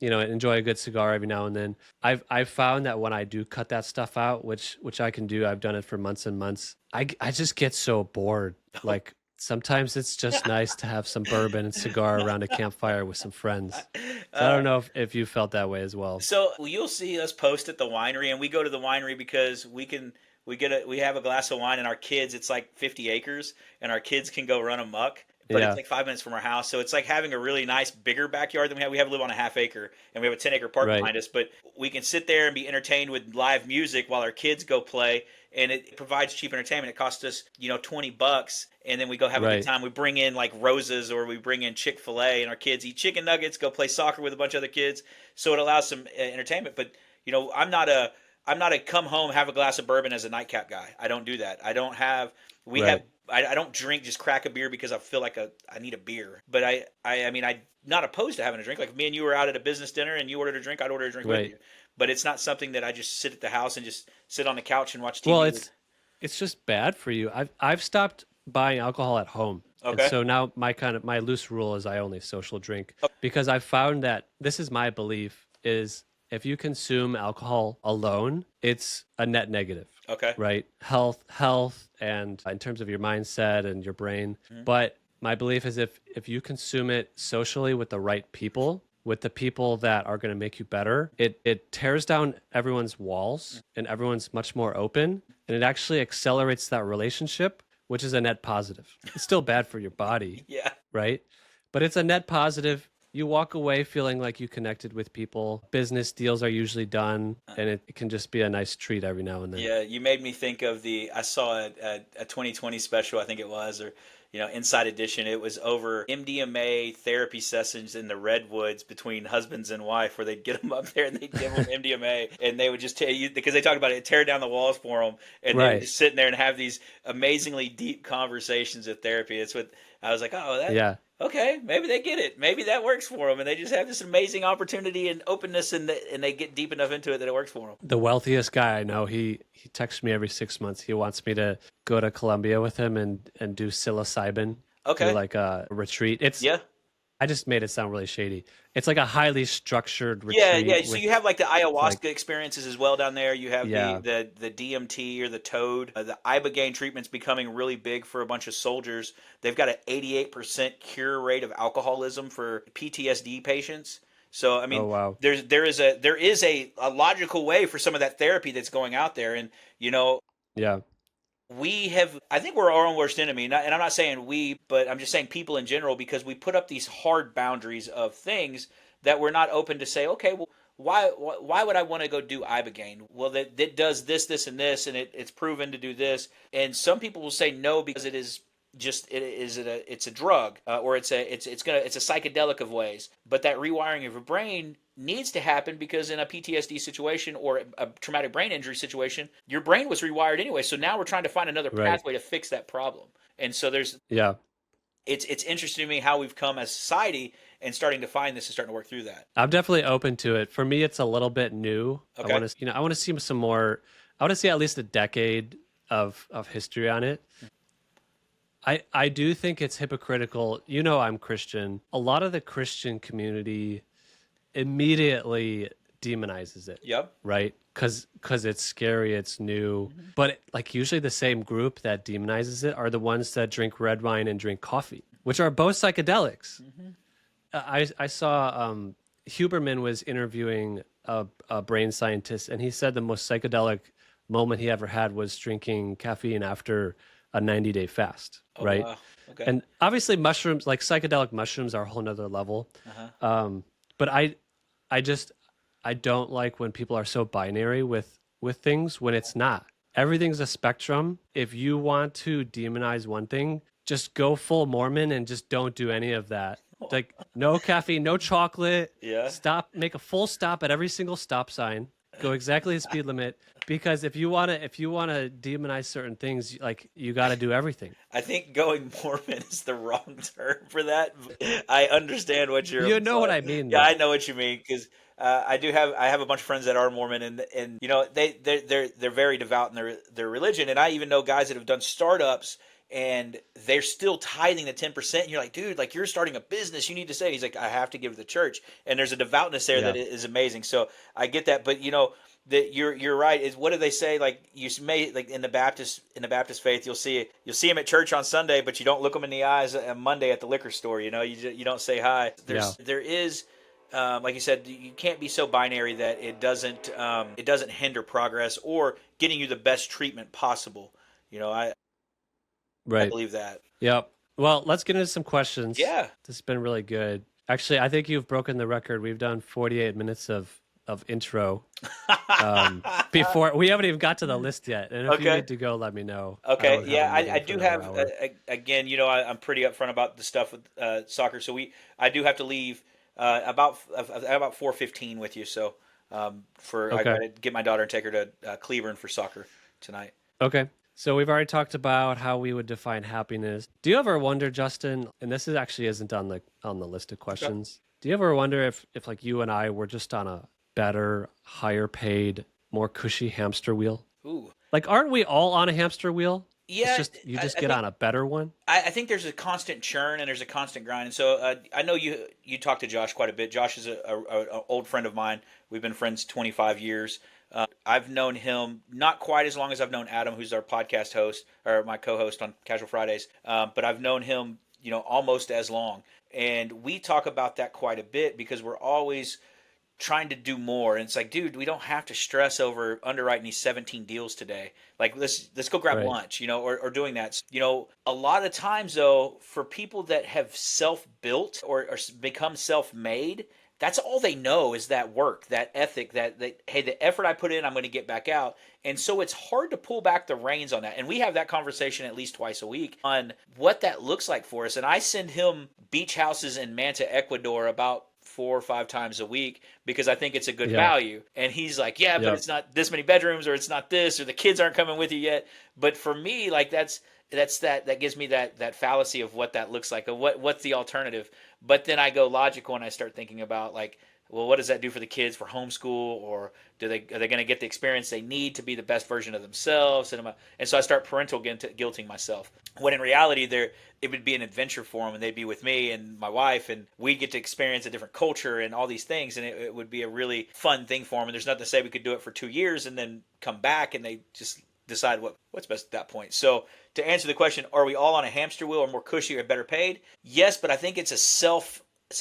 enjoy a good cigar every now and then. I've found that when I do cut that stuff out, which I can do, I've done it for months and months, I just get so bored. Like, sometimes it's just nice to have some bourbon and cigar around a campfire with some friends. So I don't know if you felt that way as well. So you'll see us post at the winery, and we go to the winery because we have a glass of wine, and our kids, it's like 50 acres, and our kids can go run amok. But it's like 5 minutes from our house. So it's like having a really nice, bigger backyard than we have. We live on a half acre, and we have a 10-acre park behind us. But we can sit there and be entertained with live music while our kids go play. And it provides cheap entertainment. It costs us, $20, and then we go have a good time. We bring in like Roses, or we bring in Chick-fil-A, and our kids eat chicken nuggets, go play soccer with a bunch of other kids. So it allows some entertainment. But I'm not a come home, have a glass of bourbon as a nightcap guy. I don't do that. I don't have. I don't drink, just crack a beer because I feel like I need a beer. But I'm not opposed to having a drink. Like, if me and you were out at a business dinner and you ordered a drink, I'd order a drink with you. But it's not something that I just sit at the house and just sit on the couch and watch TV. Well, it's just bad for you. I've stopped buying alcohol at home. Okay. And so now my loose rule is I only social drink, because I've found that, this is my belief, is if you consume alcohol alone, it's a net negative. Okay. Right? Health, and in terms of your mindset and your brain. Mm-hmm. But my belief is if you consume it socially with the right people, with the people that are going to make you better, it tears down everyone's walls, and everyone's much more open, and it actually accelerates that relationship, which is a net positive. It's still bad for your body. Yeah. Right? But it's a net positive. You walk away feeling like you connected with people. Business deals are usually done, and it can just be a nice treat every now and then. Yeah, you made me think of I saw a 2020 special, I think it was, or Inside Edition. It was over MDMA therapy sessions in the redwoods between husbands and wife, where they'd get them up there and they'd give them MDMA, and they would just tell you, because they talked about it, tear down the walls for them, and they were just sitting there and have these amazingly deep conversations of therapy. It's what I was like, okay, maybe they get it. Maybe that works for them, and they just have this amazing opportunity and openness, and they get deep enough into it that it works for them. The wealthiest guy I know, he texts me every 6 months. He wants me to go to Colombia with him and do psilocybin. Okay. Do like a retreat. I just made it sound really shady. It's like a highly structured Yeah, retreat yeah. So with you have like the ayahuasca like, experiences as well down there. You have yeah. the DMT or the toad. The ibogaine treatment's becoming really big for a bunch of soldiers. They've got an 88% cure rate of alcoholism for PTSD patients. So I Oh, mean, wow. there is a logical way for some of that therapy that's going out there, and you know Yeah. we have, I think we're our own worst enemy. And I'm not saying we, but I'm just saying people in general, because we put up these hard boundaries of things that we're not open to say, okay, well, why would I want to go do ibogaine? Well, that does this and this, and it's proven to do this. And some people will say no because it is just it's a drug, or it's a psychedelic of ways. But that rewiring of your brain needs to happen, because in a PTSD situation or a traumatic brain injury situation, your brain was rewired anyway. So now we're trying to find another Right. pathway to fix that problem. And so Yeah. it's interesting to me how we've come as society and starting to find this and starting to work through that. I'm definitely open to it. For me, it's a little bit new. Okay. I want to see some more. I want to see at least a decade of history on it. I do think it's hypocritical. I'm Christian. A lot of the Christian community immediately demonizes it, Yep. right? Because it's scary, it's new. But like usually the same group that demonizes it are the ones that drink red wine and drink coffee, which are both psychedelics. I saw Huberman was interviewing a brain scientist, and he said the most psychedelic moment he ever had was drinking caffeine after a 90-day fast, Oh, right? wow. Okay. And obviously mushrooms, like psychedelic mushrooms, are a whole nother level. But I don't like when people are so binary with things when it's not. Everything's a spectrum. If you want to demonize one thing, just go full Mormon and just don't do any of that. Like no caffeine, no chocolate. Yeah. Stop, make a full stop at every single stop sign. Go exactly the speed limit, because if you want to demonize certain things, like you got to do everything. I think going Mormon is the wrong term for that. I understand what you're You know what I implying. mean, Yeah, though. I know what you mean, because I have a bunch of friends that are Mormon, and they're very devout in their religion, and I even know guys that have done startups and they're still tithing the 10%. And you're like, dude, like you're starting a business, you need to say. He's like, I have to give to the church, and there's a devoutness there Yeah. that is amazing. So I get that, but that you're right. Is what do they say? Like you may, like in the Baptist faith, you'll see them at church on Sunday, but you don't look them in the eyes on Monday at the liquor store. You don't say hi. Yeah. There is. Like you said, you can't be so binary that it doesn't hinder progress or getting you the best treatment possible. I Right. believe that. Yep. Well, let's get into some questions. Yeah. This has been really good. Actually, I think you've broken the record. We've done 48 minutes of intro. Before we haven't even got to the list yet. And if you Okay. need to go, let me know. I Okay. don't have Yeah, a meeting I for do another have hour. again. I'm pretty upfront about the stuff with soccer. So I do have to leave about 4:15 with you. So I Okay. gotta get my daughter and take her to Cleveland for soccer tonight. Okay. So we've already talked about how we would define happiness. Do you ever wonder, Justin, and this actually isn't on the list of questions. Do you ever wonder if like you and I were just on a better, higher paid, more cushy hamster wheel? Ooh. Like, aren't we all on a hamster wheel? Yeah, It's just you I just get think on a better one. I think there's a constant churn and there's a constant grind. And so I know you talk to Josh quite a bit. Josh is a old friend of mine. We've been friends 25 years. I've known him not quite as long as I've known Adam, who's our podcast host or my co-host on Casual Fridays. But I've known him, almost as long. And we talk about that quite a bit because we're always trying to do more. And it's like, dude, we don't have to stress over underwriting these 17 deals today. Like, let's go grab Right. lunch, or doing that. A lot of times though, for people that have self-built or become self-made, that's all they know is that work, that ethic, that hey, the effort I put in, I'm going to get back out. And so it's hard to pull back the reins on that. And we have that conversation at least twice a week on what that looks like for us. And I send him beach houses in Manta, Ecuador about 4 or 5 times a week because I think it's a good Yeah. value. And he's like, yeah, but Yep. it's not this many bedrooms, or it's not this, or the kids aren't coming with you yet. But for me, like that gives me that fallacy of what that looks like, of what's the alternative. But then I go logical and I start thinking about like, well, what does that do for the kids for homeschool, or are they going to get the experience they need to be the best version of themselves? And so I start parental guilting myself. When in reality, it would be an adventure for them, and they'd be with me and my wife, and we'd get to experience a different culture and all these things, and it would be a really fun thing for them. And there's nothing to say we could do it for 2 years and then come back and they just decide what's best at that point. So to answer the question, are we all on a hamster wheel or more cushy or better paid? Yes, but I think it's a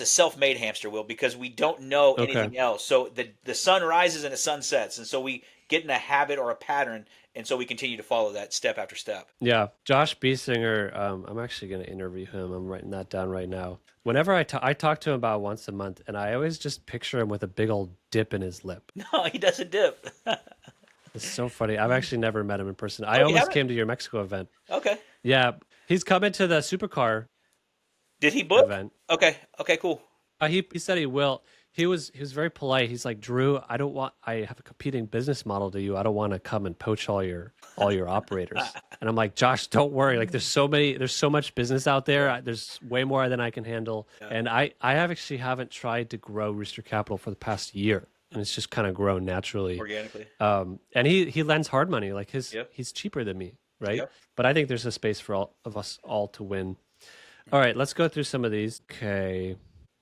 self-made hamster wheel because we don't know Okay. anything else. So the sun rises and the sun sets, and so we get in a habit or a pattern, and so we continue to follow that step after step. Yeah, Josh Biesinger, I'm actually going to interview him. I'm writing that down right now. Whenever I talk to him about once a month, and I always just picture him with a big old dip in his lip. No, he doesn't dip. It's so funny. I've actually never met him in person. I Oh, you almost haven't? came to your Mexico event. Okay. Yeah, he's coming to the supercar Did he book? event. Okay. Okay. Cool. He said he will. He was very polite. He's like, Drew, I have a competing business model to you. I don't want to come and poach all your operators. And I'm like, Josh, don't worry. Like there's so much business out there. There's way more than I can handle. Yeah. And I haven't tried to grow Rooster Capital for the past year. And it's just kind of grown naturally. Organically. And he lends hard money. Like Yep. he's cheaper than me, right? Yep. But I think there's a space for all of us all to win. All right, let's go through some of these. Okay.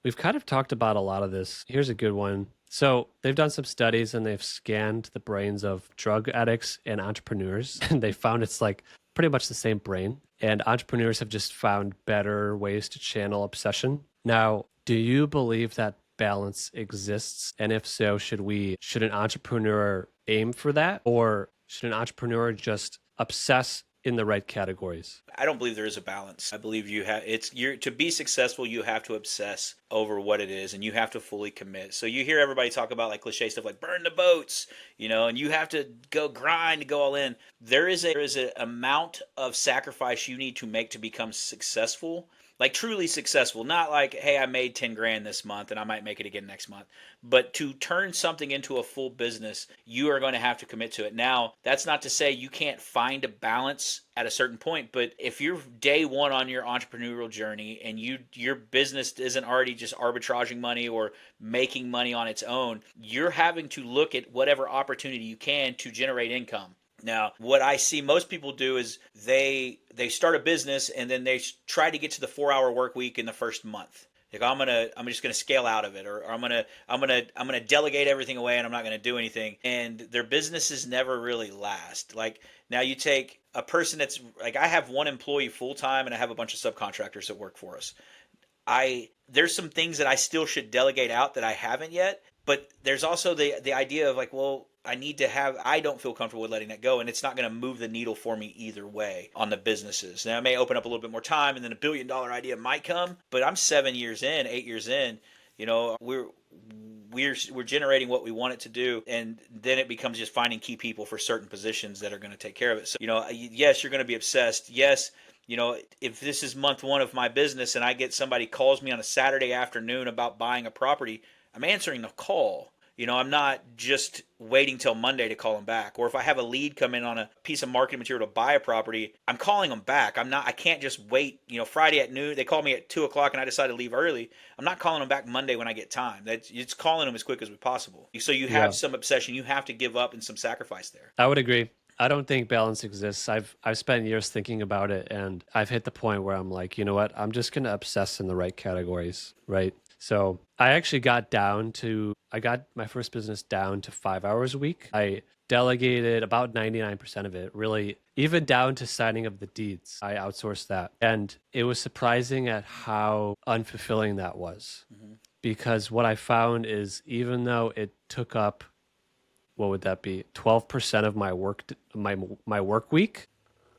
We've kind of talked about a lot of this. Here's a good one. So they've done some studies and they've scanned the brains of drug addicts and entrepreneurs, and they found it's like pretty much the same brain. And entrepreneurs have just found better ways to channel obsession. Now, do you believe that balance exists? And if so, should an entrepreneur aim for that, or should an entrepreneur just obsess in the right categories? I don't believe there is a balance. I believe you're to be successful, you have to obsess over what it is and you have to fully commit. So you hear everybody talk about like cliche stuff like burn the boats, and you have to go grind to go all in. There is a amount of sacrifice you need to make to become successful. Like truly successful, not like, hey, I made 10 grand this month and I might make it again next month. But to turn something into a full business, you are going to have to commit to it. Now, that's not to say you can't find a balance at a certain point, but if you're day one on your entrepreneurial journey and your business isn't already just arbitraging money or making money on its own, you're having to look at whatever opportunity you can to generate income. Now, what I see most people do is they start a business and then they try to get to the 4-hour work week in the first month. Like I'm just gonna scale out of it, or I'm gonna delegate everything away and I'm not gonna do anything. And their businesses never really last. Like now you take a person that's like I have one employee full time and I have a bunch of subcontractors that work for us. There's some things that I still should delegate out that I haven't yet, but there's also the idea of like, well, I don't feel comfortable with letting that go, and it's not going to move the needle for me either way on the businesses. Now, it may open up a little bit more time, and then $1 billion idea might come, but I'm 7 years in, 8 years in, we're generating what we want it to do, and then it becomes just finding key people for certain positions that are going to take care of it. So, yes, you're going to be obsessed. Yes, if this is month one of my business and I get somebody calls me on a Saturday afternoon about buying a property, I'm answering the call. I'm not just waiting till Monday to call them back. Or if I have a lead come in on a piece of marketing material to buy a property, I'm calling them back. I can't just wait. Friday at noon, they call me at 2:00 and I decide to leave early. I'm not calling them back Monday when I get time. It's calling them as quick as possible. So you have some obsession. You have to give up and some sacrifice there. I would agree. I don't think balance exists. I've spent years thinking about it, and I've hit the point where I'm like, you know what? I'm just going to obsess in the right categories, right? So I actually got my first business down to 5 hours a week. I delegated about 99% of it, really, even down to signing of the deeds. I outsourced that. And it was surprising at how unfulfilling that was. Mm-hmm. Because what I found is even though it took up, what would that be? 12% of my work week.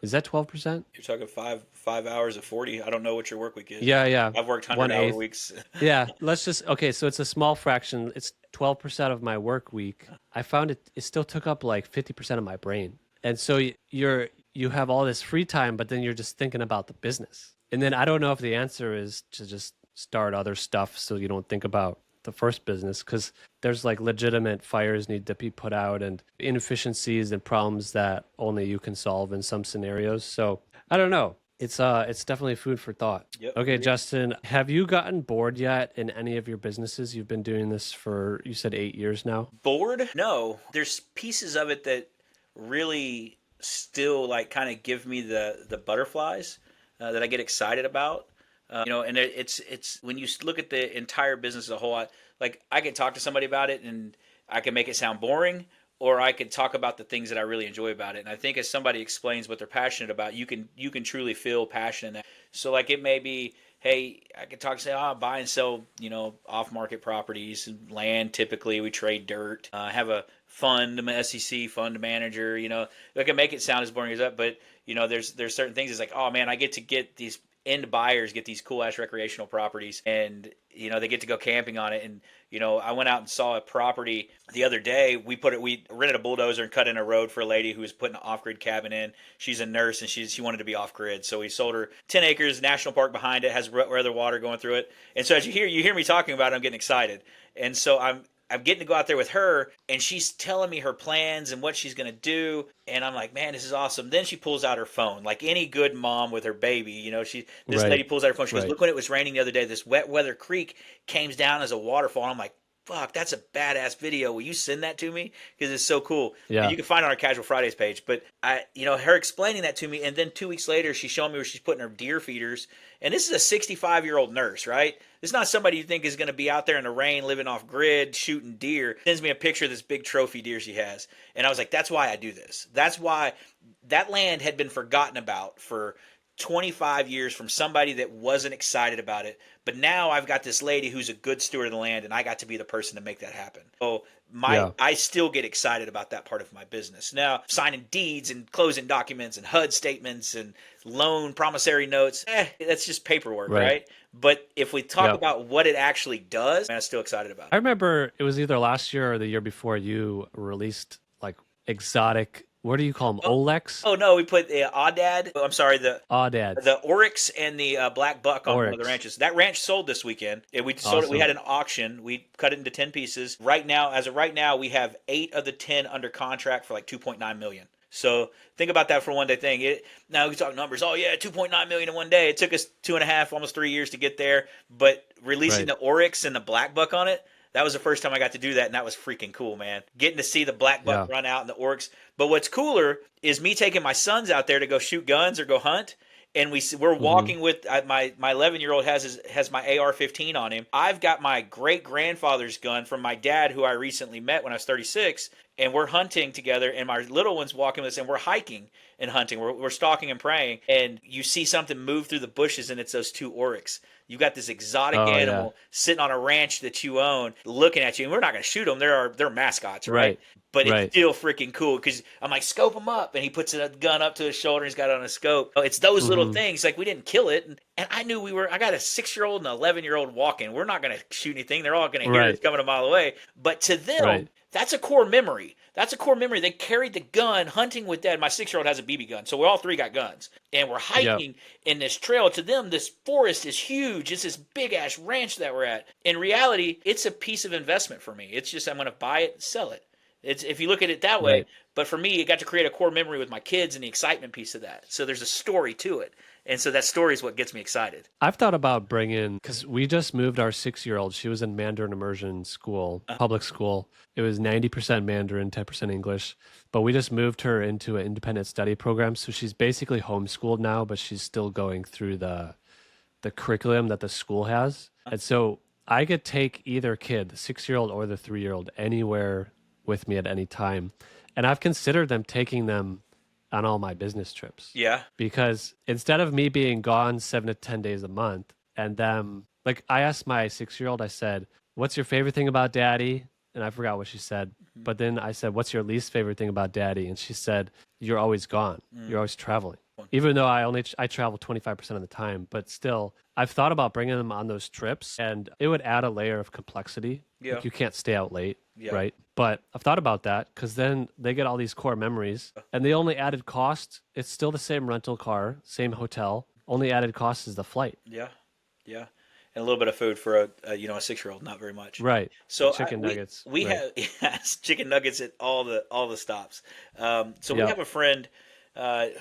Is that 12%? You're talking five hours of 40. I don't know what your work week is. Yeah. I've worked 100-hour weeks. Yeah. Okay. So it's a small fraction. It's 12% of my work week. I found it still took up like 50% of my brain. And so you have all this free time, but then you're just thinking about the business. And then I don't know if the answer is to just start other stuff so you don't think about the first business, because there's like legitimate fires need to be put out and inefficiencies and problems that only you can solve in some scenarios. So I don't know. It's definitely food for thought. Yep. Okay, Justin, have you gotten bored yet in any of your businesses? You've been doing this for, you said, 8 years now. Bored? No. There's pieces of it that really still like kind of give me the butterflies that I get excited about. And it's when you look at the entire business as a whole, like I could talk to somebody about it and I can make it sound boring, or I could talk about the things that I really enjoy about it. And I think as somebody explains what they're passionate about, you can truly feel passion in that. So like it may be, hey, I could talk say, buy and sell, off market properties and land. Typically, we trade dirt. Have a fund, I'm an SEC fund manager. I can make it sound as boring as that, but there's certain things. It's like, oh man, I get to get these end buyers get these cool ass recreational properties, and they get to go camping on it. And I went out and saw a property the other day. We rented a bulldozer and cut in a road for a lady who was putting an off-grid cabin in. She's a nurse and she wanted to be off-grid, so we sold her 10 acres, national park behind it, has other water going through it. And so as you hear me talking about it, I'm getting excited. And so I'm getting to go out there with her, and she's telling me her plans and what she's going to do. And I'm like, man, this is awesome. Then she pulls out her phone, like any good mom with her baby. This lady Right. pulls out her phone. She goes, Right. look, when it was raining the other day, this wet weather creek came down as a waterfall. And I'm like, fuck, that's a badass video. Will you send that to me? Because it's so cool. And Yeah. you can find it on our Casual Fridays page. But her explaining that to me, and then 2 weeks later, she's showing me where she's putting her deer feeders. And this is a 65-year-old nurse, right? This is not somebody you think is going to be out there in the rain, living off grid, shooting deer. Sends me a picture of this big trophy deer she has. And I was like, that's why I do this. That's why that land had been forgotten about for 25 years from somebody that wasn't excited about it. But now I've got this lady who's a good steward of the land, and I got to be the person to make that happen. So Yeah. I still get excited about that part of my business. Now, signing deeds and closing documents and HUD statements and loan promissory notes, that's just paperwork, Right. right? But if we talk Yep. about what it actually does, I'm still excited about I it. remember it was either last year or the year before you released like exotic, what do you call them? Olex? Oh no, we put the Aoudad. I'm sorry, Audads. the Oryx and the black buck on one of the Oryx. ranches. That ranch sold this weekend. We sold it. We had Awesome. an auction. We cut it into 10 pieces. Right now, as of right now, we have 8 of the 10 under contract for like 2.9 million. So think about that for a one day thing. Now we talk numbers. Oh yeah, 2.9 million in one day. It took us 2.5, almost 3 years to get there. But releasing Right. the Oryx and the black buck on it, that was the first time I got to do that, and that was freaking cool, man. Getting to see the black buck Yeah. run out and the Oryx. But what's cooler is me taking my sons out there to go shoot guns or go hunt, and we're Hmm. walking with my 11-year-old has my AR-15 on him. I've got my great grandfather's gun from my dad, who I recently met when I was 36, and we're hunting together. And my little one's walking with us, and we're hiking and hunting. We're stalking and praying, and you see something move through the bushes, and it's those 2 oryx. You got this exotic Oh yeah. animal sitting on a ranch that you own, looking at you, and we're not going to shoot them. They're mascots, right? Right. But it's Right. still freaking cool because I'm like, scope him up, and he puts a gun up to his shoulder. And he's got it on a scope. It's those little Hmm. things. Like we didn't kill it, and I knew I got a 6-year-old and an 11-year-old walking. We're not going to shoot anything. They're all going to hear Right. it's coming a mile away. But to them, Right. that's a core memory. That's a core memory. They carried the gun hunting with dad. My 6-year-old has a BB gun, so we all 3 got guns, and we're Yep. hiking in this trail. To them, this forest is huge. It's this big ass ranch that we're at. In reality, it's a piece of investment for me. It's just I'm going to buy it and sell it. It's if you look at it that way. Right. But for me, it got to create a core memory with my kids and the excitement piece of that. So there's a story to it, and so that story is what gets me excited. I've thought about bringing, because we just moved our 6-year-old. She was in Mandarin immersion school, public school. It was 90% Mandarin, 10% English. But we just moved her into an independent study program. So she's basically homeschooled now, but she's still going through the curriculum that the school has. And so I could take either kid, the 6-year-old or the 3-year-old, anywhere with me at any time. And I've considered them taking them on all my business trips. Yeah. Because instead of me being gone 7 to 10 days a month and them, like I asked my 6-year-old, I said, what's your favorite thing about daddy? And I forgot what she said. But then I said, what's your least favorite thing about daddy? And she said, you're always gone. You're always traveling. Even though I travel 25% of the time, but still, I've thought about bringing them on those trips, and it would add a layer of complexity. Yeah. Like you can't stay out late, Yeah. right? But I've thought about that because then they get all these core memories, and the only added cost, it's still the same rental car, same hotel. Only added cost is the flight. Yeah. Yeah. And a little bit of food for a 6-year-old, not very much. Right. So Chicken nuggets. We right. have yes, chicken nuggets at all the stops. So we Yeah. have a friend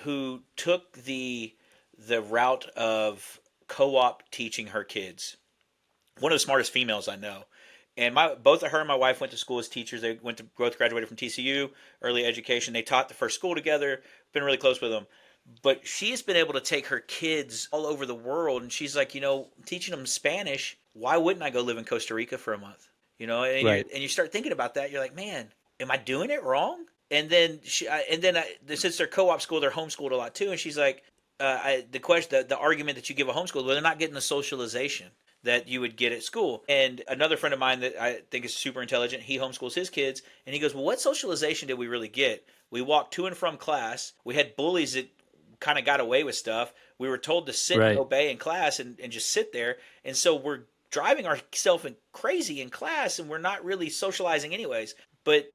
who took the the route of co-op teaching her kids. One of the smartest females I know. And both of her and my wife went to school as teachers. They both graduated from TCU, early education. They taught the first school together, been really close with them. But she's been able to take her kids all over the world. And she's like, teaching them Spanish, why wouldn't I go live in Costa Rica for a month? Right. And you start thinking about that. You're like, man, am I doing it wrong? And then since they're co-op school, they're homeschooled a lot too. And she's like, the argument that you give a homeschool, well, they're not getting the socialization that you would get at school. And another friend of mine that I think is super intelligent, he homeschools his kids, and he goes, well, what socialization did we really get? We walked to and from class. We had bullies that kind of got away with stuff. We were told to sit and obey in class and just sit there. And so we're driving ourselves crazy in class, and we're not really socializing anyways. But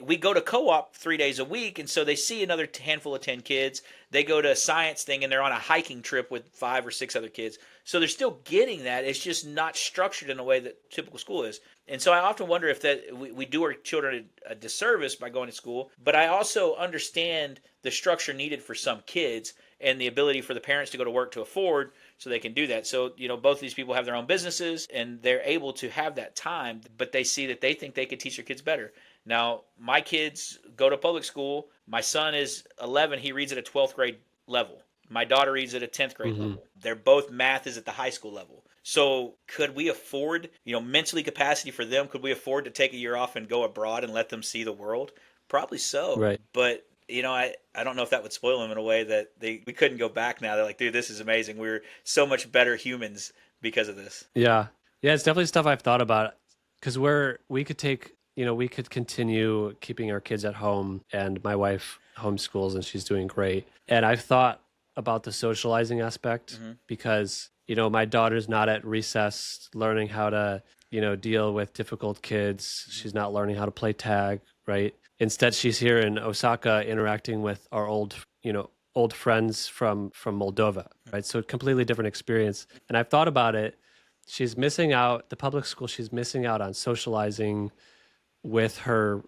we go to co-op 3 days a week, and so they see another handful of 10 kids. They go to a science thing, and they're on a hiking trip with 5 or 6 other kids. So they're still getting that. It's just not structured in the way that typical school is. And so I often wonder if that we do our children a disservice by going to school. But I also understand the structure needed for some kids and the ability for the parents to go to work to afford so they can do that. So, both of these people have their own businesses, and they're able to have that time, but they see that they think they could teach their kids better. Now, my kids go to public school. My son is 11. He reads at a 12th grade level. My daughter reads at a 10th grade level. They're both math is at the high school level. So could we afford, mentally capacity for them? Could we afford to take a year off and go abroad and let them see the world? Probably so. Right. But, I don't know if that would spoil them in a way that we couldn't go back now. They're like, dude, this is amazing. We're so much better humans because of this. Yeah. Yeah, it's definitely stuff I've thought about, because we could take, we could continue keeping our kids at home, and my wife homeschools and she's doing great. And I've thought about the socializing aspect because, my daughter's not at recess learning how to, deal with difficult kids. She's not learning how to play tag, right? Instead, she's here in Osaka interacting with our old friends from Moldova, right? So a completely different experience. And I've thought about it. She's missing out, the public school, she's missing out on socializing with her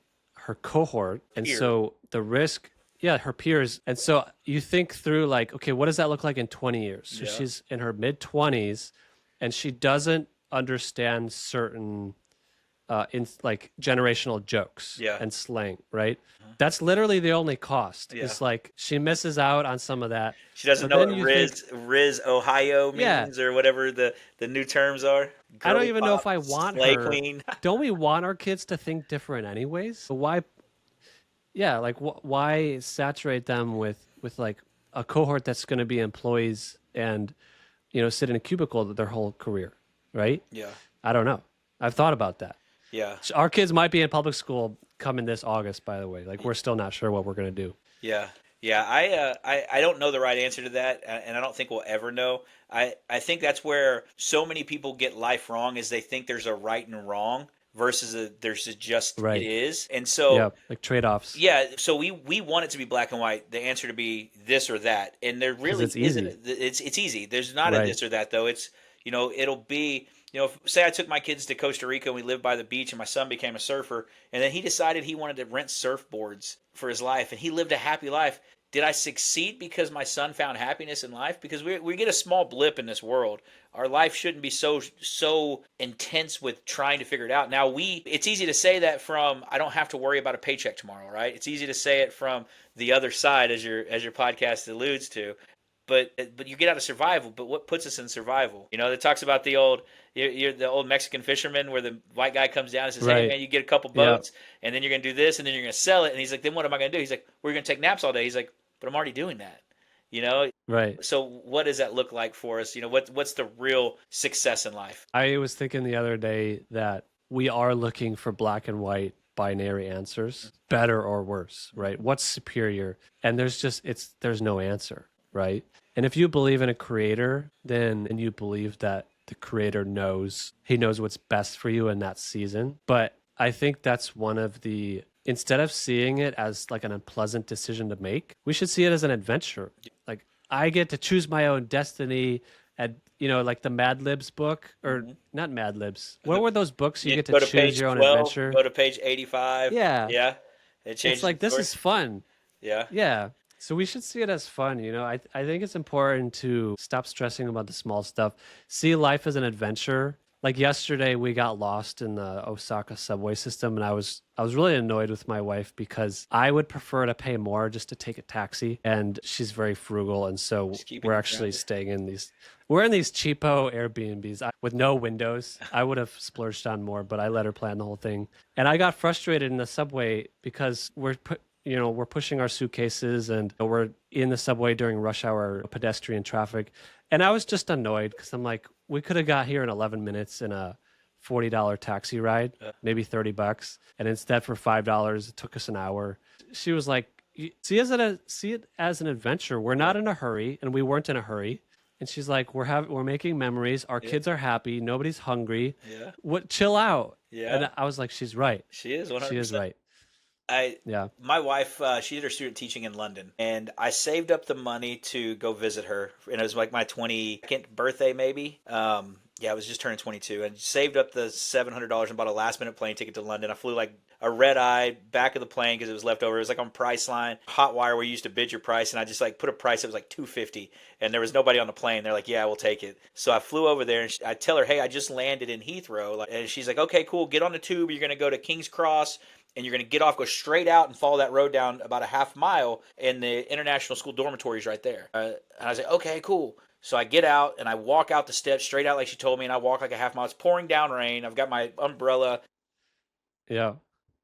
cohort. And so the risk, her peers. And so you think through like, okay, what does that look like in 20 years? So she's in her mid 20s and she doesn't understand certain in like generational jokes and slang, right? That's literally the only cost. It's like she misses out on some of that. She doesn't know what Riz Ohio means or whatever the new terms are. I don't even know if I want Slay her. Queen. Don't we want our kids to think different anyways? So why? Yeah, like why saturate them with like a cohort that's going to be employees and sit in a cubicle their whole career, right? Yeah. I don't know. I've thought about that. Yeah. Our kids might be in public school coming this August, by the way. Like, we're still not sure what we're going to do. Yeah. Yeah. I don't know the right answer to that, and I don't think we'll ever know. I think that's where so many people get life wrong, is they think there's a right and wrong versus there's just it is. And so like trade-offs. Yeah, so we want it to be black and white, the answer to be this or that. And there really isn't. It's easy. There's not a this or that though. It's it'll be say I took my kids to Costa Rica and we lived by the beach and my son became a surfer, and then he decided he wanted to rent surfboards for his life and he lived a happy life. Did I succeed because my son found happiness in life? Because we get a small blip in this world. Our life shouldn't be so intense with trying to figure it out. Now it's easy to say that from, I don't have to worry about a paycheck tomorrow, right? It's easy to say it from the other side, as your podcast alludes to. But you get out of survival. But what puts us in survival? It talks about the old Mexican fisherman where the white guy comes down and says, "Hey man, you get a couple boats, and then you're gonna do this, and then you're gonna sell it." And he's like, "Then what am I gonna do?" He's like, "We're gonna take naps all day." He's like, "But I'm already doing that." Right. So what does that look like for us? What's the real success in life? I was thinking the other day that we are looking for black and white binary answers, better or worse, right? What's superior? And there's no answer, right? And if you believe in a creator, and you believe that the creator knows what's best for you in that season. But I think that's one of instead of seeing it as like an unpleasant decision to make, we should see it as an adventure. Like, I get to choose my own destiny. And like the Mad Libs book, or not Mad Libs. What were those books you get to choose your own 12, adventure? Go to page 85. Yeah. Yeah. It changes. It's like, this is fun. Yeah. Yeah. So we should see it as fun, you know. I think it's important to stop stressing about the small stuff. See life as an adventure. Like yesterday we got lost in the Osaka subway system and I was really annoyed with my wife because I would prefer to pay more just to take a taxi and she's very frugal and so Just keeping we're you actually grounded. staying in these we're in these cheapo Airbnbs with no windows. I would have splurged on more, but I let her plan the whole thing. And I got frustrated in the subway because we're pushing our suitcases and we're in the subway during rush hour pedestrian traffic. And I was just annoyed because I'm like, we could have got here in 11 minutes in a $40 taxi ride, maybe $30. And instead for $5, it took us an hour. She was like, see it as an adventure. We're not in a hurry and we weren't in a hurry. And she's like, we're making memories. Our Yeah, kids are happy. Nobody's hungry. yeah, What, chill out. yeah. And I was like, she's right. She is She is 100%. right. I Yeah. my wife, she did her student teaching in London, and I saved up the money to go visit her, and it was like my 22nd birthday, maybe. Yeah, I was just turning 22, and saved up the $700 and bought a last minute plane ticket to London. I flew like a red eye back of the plane because it was left over. It was like on Priceline, Hotwire, where you used to bid your price, and I just like put a price that was like 250, and there was nobody on the plane. They're like, "Yeah, we'll take it." So I flew over there, and I tell her, "Hey, I just landed in Heathrow," and she's like, "Okay, cool. Get on the tube. You're gonna go to King's Cross." And you're going to get off, go straight out, and follow that road down about a half mile, and the international school dormitory is right there. And I was like, okay, cool. So I get out and I walk out the steps straight out like she told me, and I walk like a half mile. It's pouring down rain. I've got my umbrella, Yeah.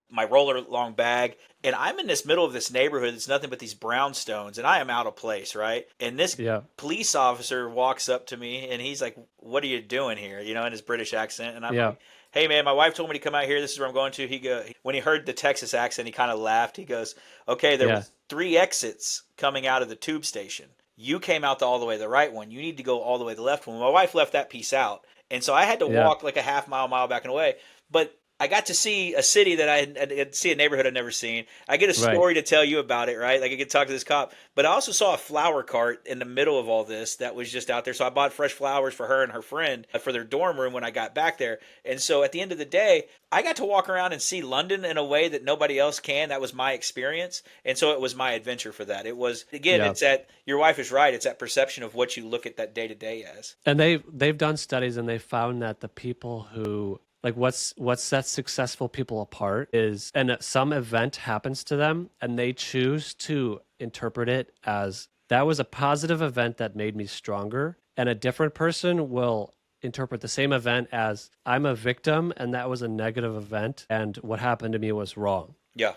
my roller long bag, and I'm in this middle of this neighborhood. It's nothing but these brownstones, and I am out of place, right? And this Yeah. police officer walks up to me, and he's like, "What are you doing here?" You know, in his British accent, and I'm Yeah. like, "Hey, man, my wife told me to come out here. This is where I'm going to." When he heard the Texas accent, he kind of laughed. He goes, "Okay, there Yeah. was 3 exits coming out of the tube station. You came out all the way the right one. You need to go all the way the left one." My wife left that piece out, and so I had to Yeah. walk like a mile back and away. But I got to see a city that I'd see a neighborhood I'd never seen. I get a Right. story to tell you about it, right? Like I could talk to this cop, but I also saw a flower cart in the middle of all this that was just out there. So I bought fresh flowers for her and her friend for their dorm room when I got back there. And so at the end of the day, I got to walk around and see London in a way that nobody else can. That was my experience. And so it was my adventure for that. It was, again, Yeah. it's that your wife is right. It's that perception of what you look at that day to day as. And they've done studies and they found that the people who like what sets successful people apart is and some event happens to them and they choose to interpret it as that was a positive event that made me stronger, and a different person will interpret the same event as I'm a victim and that was a negative event and what happened to me was wrong. Yeah.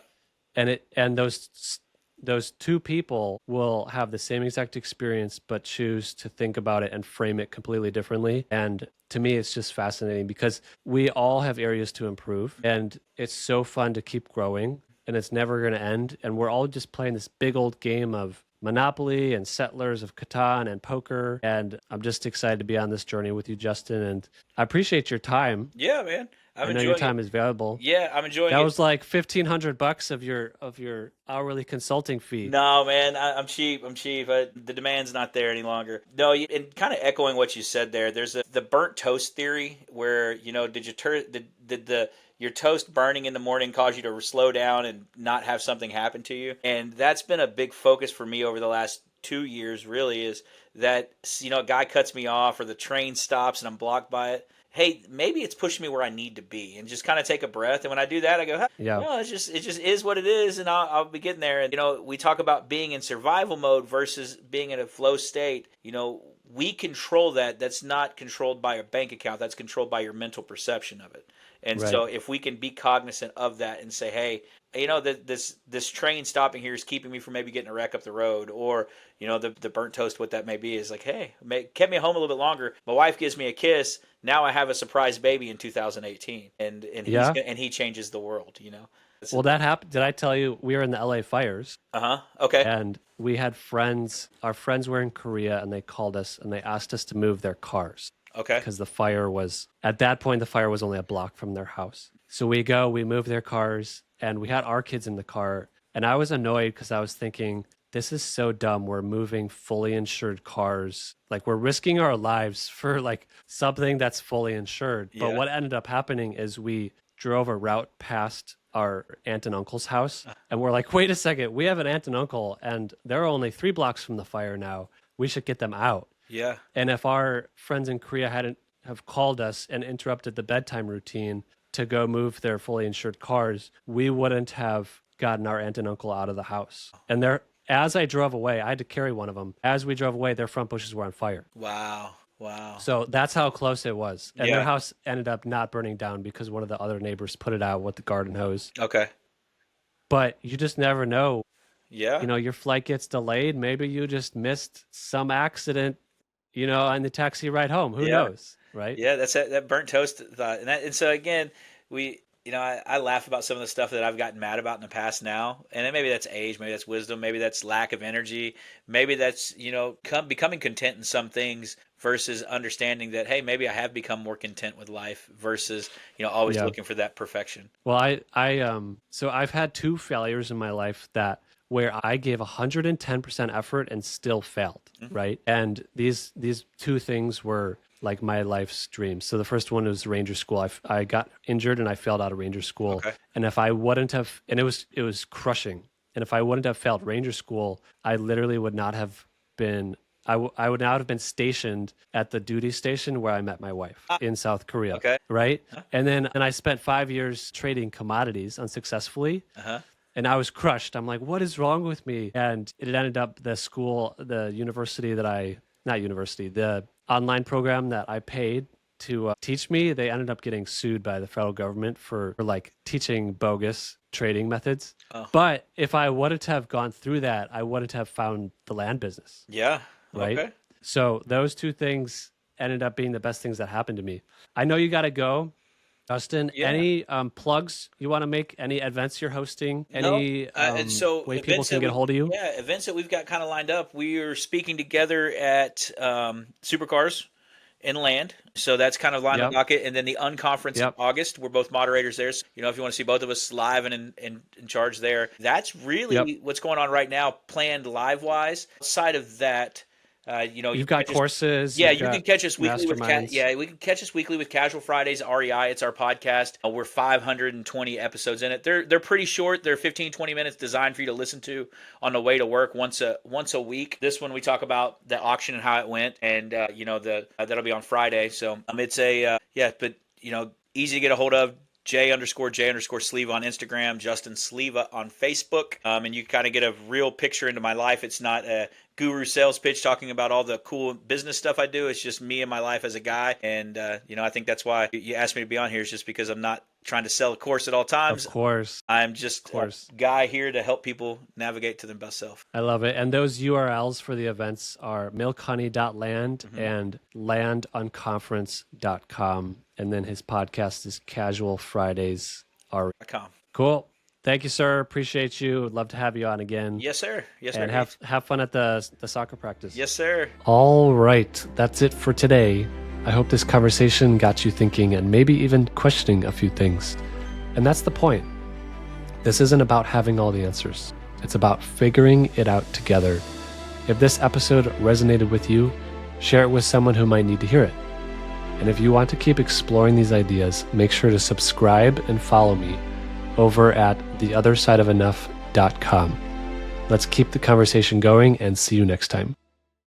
And those two people will have the same exact experience but choose to think about it and frame it completely differently. And to me it's just fascinating because we all have areas to improve and it's so fun to keep growing and it's never going to end, and we're all just playing this big old game of Monopoly and Settlers of Catan and poker, and I'm just excited to be on this journey with you, Justin, and I appreciate your time. Yeah, man. I'm I know your enjoying time it. is valuable. Yeah, I'm enjoying That it. was like $1,500 of your hourly consulting fee. No, man, I'm cheap. I'm cheap. The demand's not there any longer. No, and kind of echoing what you said there. There's the burnt toast theory, where did you did the your toast burning in the morning cause you to slow down and not have something happen to you? And that's been a big focus for me over the last 2 years. Really, is that a guy cuts me off or the train stops and I'm blocked by it. Hey, maybe it's pushing me where I need to be, and just kind of take a breath. And when I do that, I go, huh, Yeah. no, it just is what it is, and I'll be getting there. And we talk about being in survival mode versus being in a flow state. We control that. That's not controlled by a bank account. That's controlled by your mental perception of it. And Right. so, if we can be cognizant of that and say, hey, this train stopping here is keeping me from maybe getting a wreck up the road, or the burnt toast, what that may be, is like, hey, kept me home a little bit longer. My wife gives me a kiss. Now I have a surprise baby in 2018, and Yeah. he changes the world. Well, that happened. Did I tell you we were in the LA fires Uh-huh. Okay. and we had friends, our friends were in Korea and they called us and they asked us to move their cars Okay. because at that point, the fire was only a block from their house. So we move their cars and we had our kids in the car. And I was annoyed because I was thinking, this is so dumb. We're moving fully insured cars. Like we're risking our lives for like something that's fully insured. But Yeah. what ended up happening is we drove a route past our aunt and uncle's house, and we're like, wait a second, we have an aunt and uncle, and they're only 3 blocks from the fire now. We should get them out. Yeah. And if our friends in Korea hadn't have called us and interrupted the bedtime routine to go move their fully insured cars, we wouldn't have gotten our aunt and uncle out of the house. And as I drove away, I had to carry one of them. As we drove away, their front bushes were on fire. Wow. Wow. So that's how close it was. And Yeah. their house ended up not burning down because one of the other neighbors put it out with the garden hose. Okay. But you just never know. Yeah. You know, your flight gets delayed. Maybe you just missed some accident, you know, on the taxi ride home. Who knows, right? Yeah, that's that burnt toast thought. And so again, I laugh about some of the stuff that I've gotten mad about in the past now. And then maybe that's age, maybe that's wisdom, maybe that's lack of energy, maybe that's, becoming content in some things versus understanding that, hey, maybe I have become more content with life versus, always looking for that perfection. Well, so I've had 2 failures in my life where I gave 110% effort and still failed, right? And these 2 things were like my life's dreams. So the first one was Ranger School. I got injured and I failed out of Ranger School. Okay. And if I wouldn't have, and it was crushing. And if I wouldn't have failed Ranger School, I literally would not have been, I would not have been stationed at the duty station where I met my wife in South Korea. Okay. Right? And I spent 5 years trading commodities unsuccessfully. And I was crushed. I'm like, what is wrong with me? And it ended up the online program that I paid to teach me, they ended up getting sued by the federal government for like teaching bogus trading methods. Oh. But if I wouldn't have gone through that, I wouldn't have found the land business. Yeah. Right. Okay. So those 2 things ended up being the best things that happened to me. I know you got to go. Justin, any plugs you want to make? Any events you're hosting? Any way people can get a hold of you? Yeah, events that we've got kind of lined up. We are speaking together at Supercars Inland. So that's kind of lined on the docket. And then the Unconference in August. We're both moderators there. So, if you want to see both of us live and in charge there, that's really what's going on right now, planned live-wise. Outside of that, you've got courses. Yeah, you can catch us weekly we can catch us weekly with Casual Fridays, REI. It's our podcast. We're 520 episodes in it. They're pretty short. They're 15, 20 minutes designed for you to listen to on the way to work once a week. This one we talk about the auction and how it went, and that'll be on Friday. So it's easy to get a hold of. J_J_Sliva on Instagram, Justin Sliva on Facebook. And you kind of get a real picture into my life. It's not a guru sales pitch talking about all the cool business stuff I do. It's just me and my life as a guy. And, I think that's why you asked me to be on here, is just because I'm not trying to sell a course at all times. Of course. I'm just a guy here to help people navigate to their best self. I love it. And those URLs for the events are milkhoney.land and landunconference.com. And then his podcast is Casual Fridays. Cool. Thank you, sir. Appreciate you. Would love to have you on again. Yes, sir. Yes, sir. And have fun at the soccer practice. Yes, sir. All right. That's it for today. I hope this conversation got you thinking and maybe even questioning a few things. And that's the point. This isn't about having all the answers. It's about figuring it out together. If this episode resonated with you, share it with someone who might need to hear it. And if you want to keep exploring these ideas, make sure to subscribe and follow me over at theothersideofenough.com. Let's keep the conversation going and see you next time.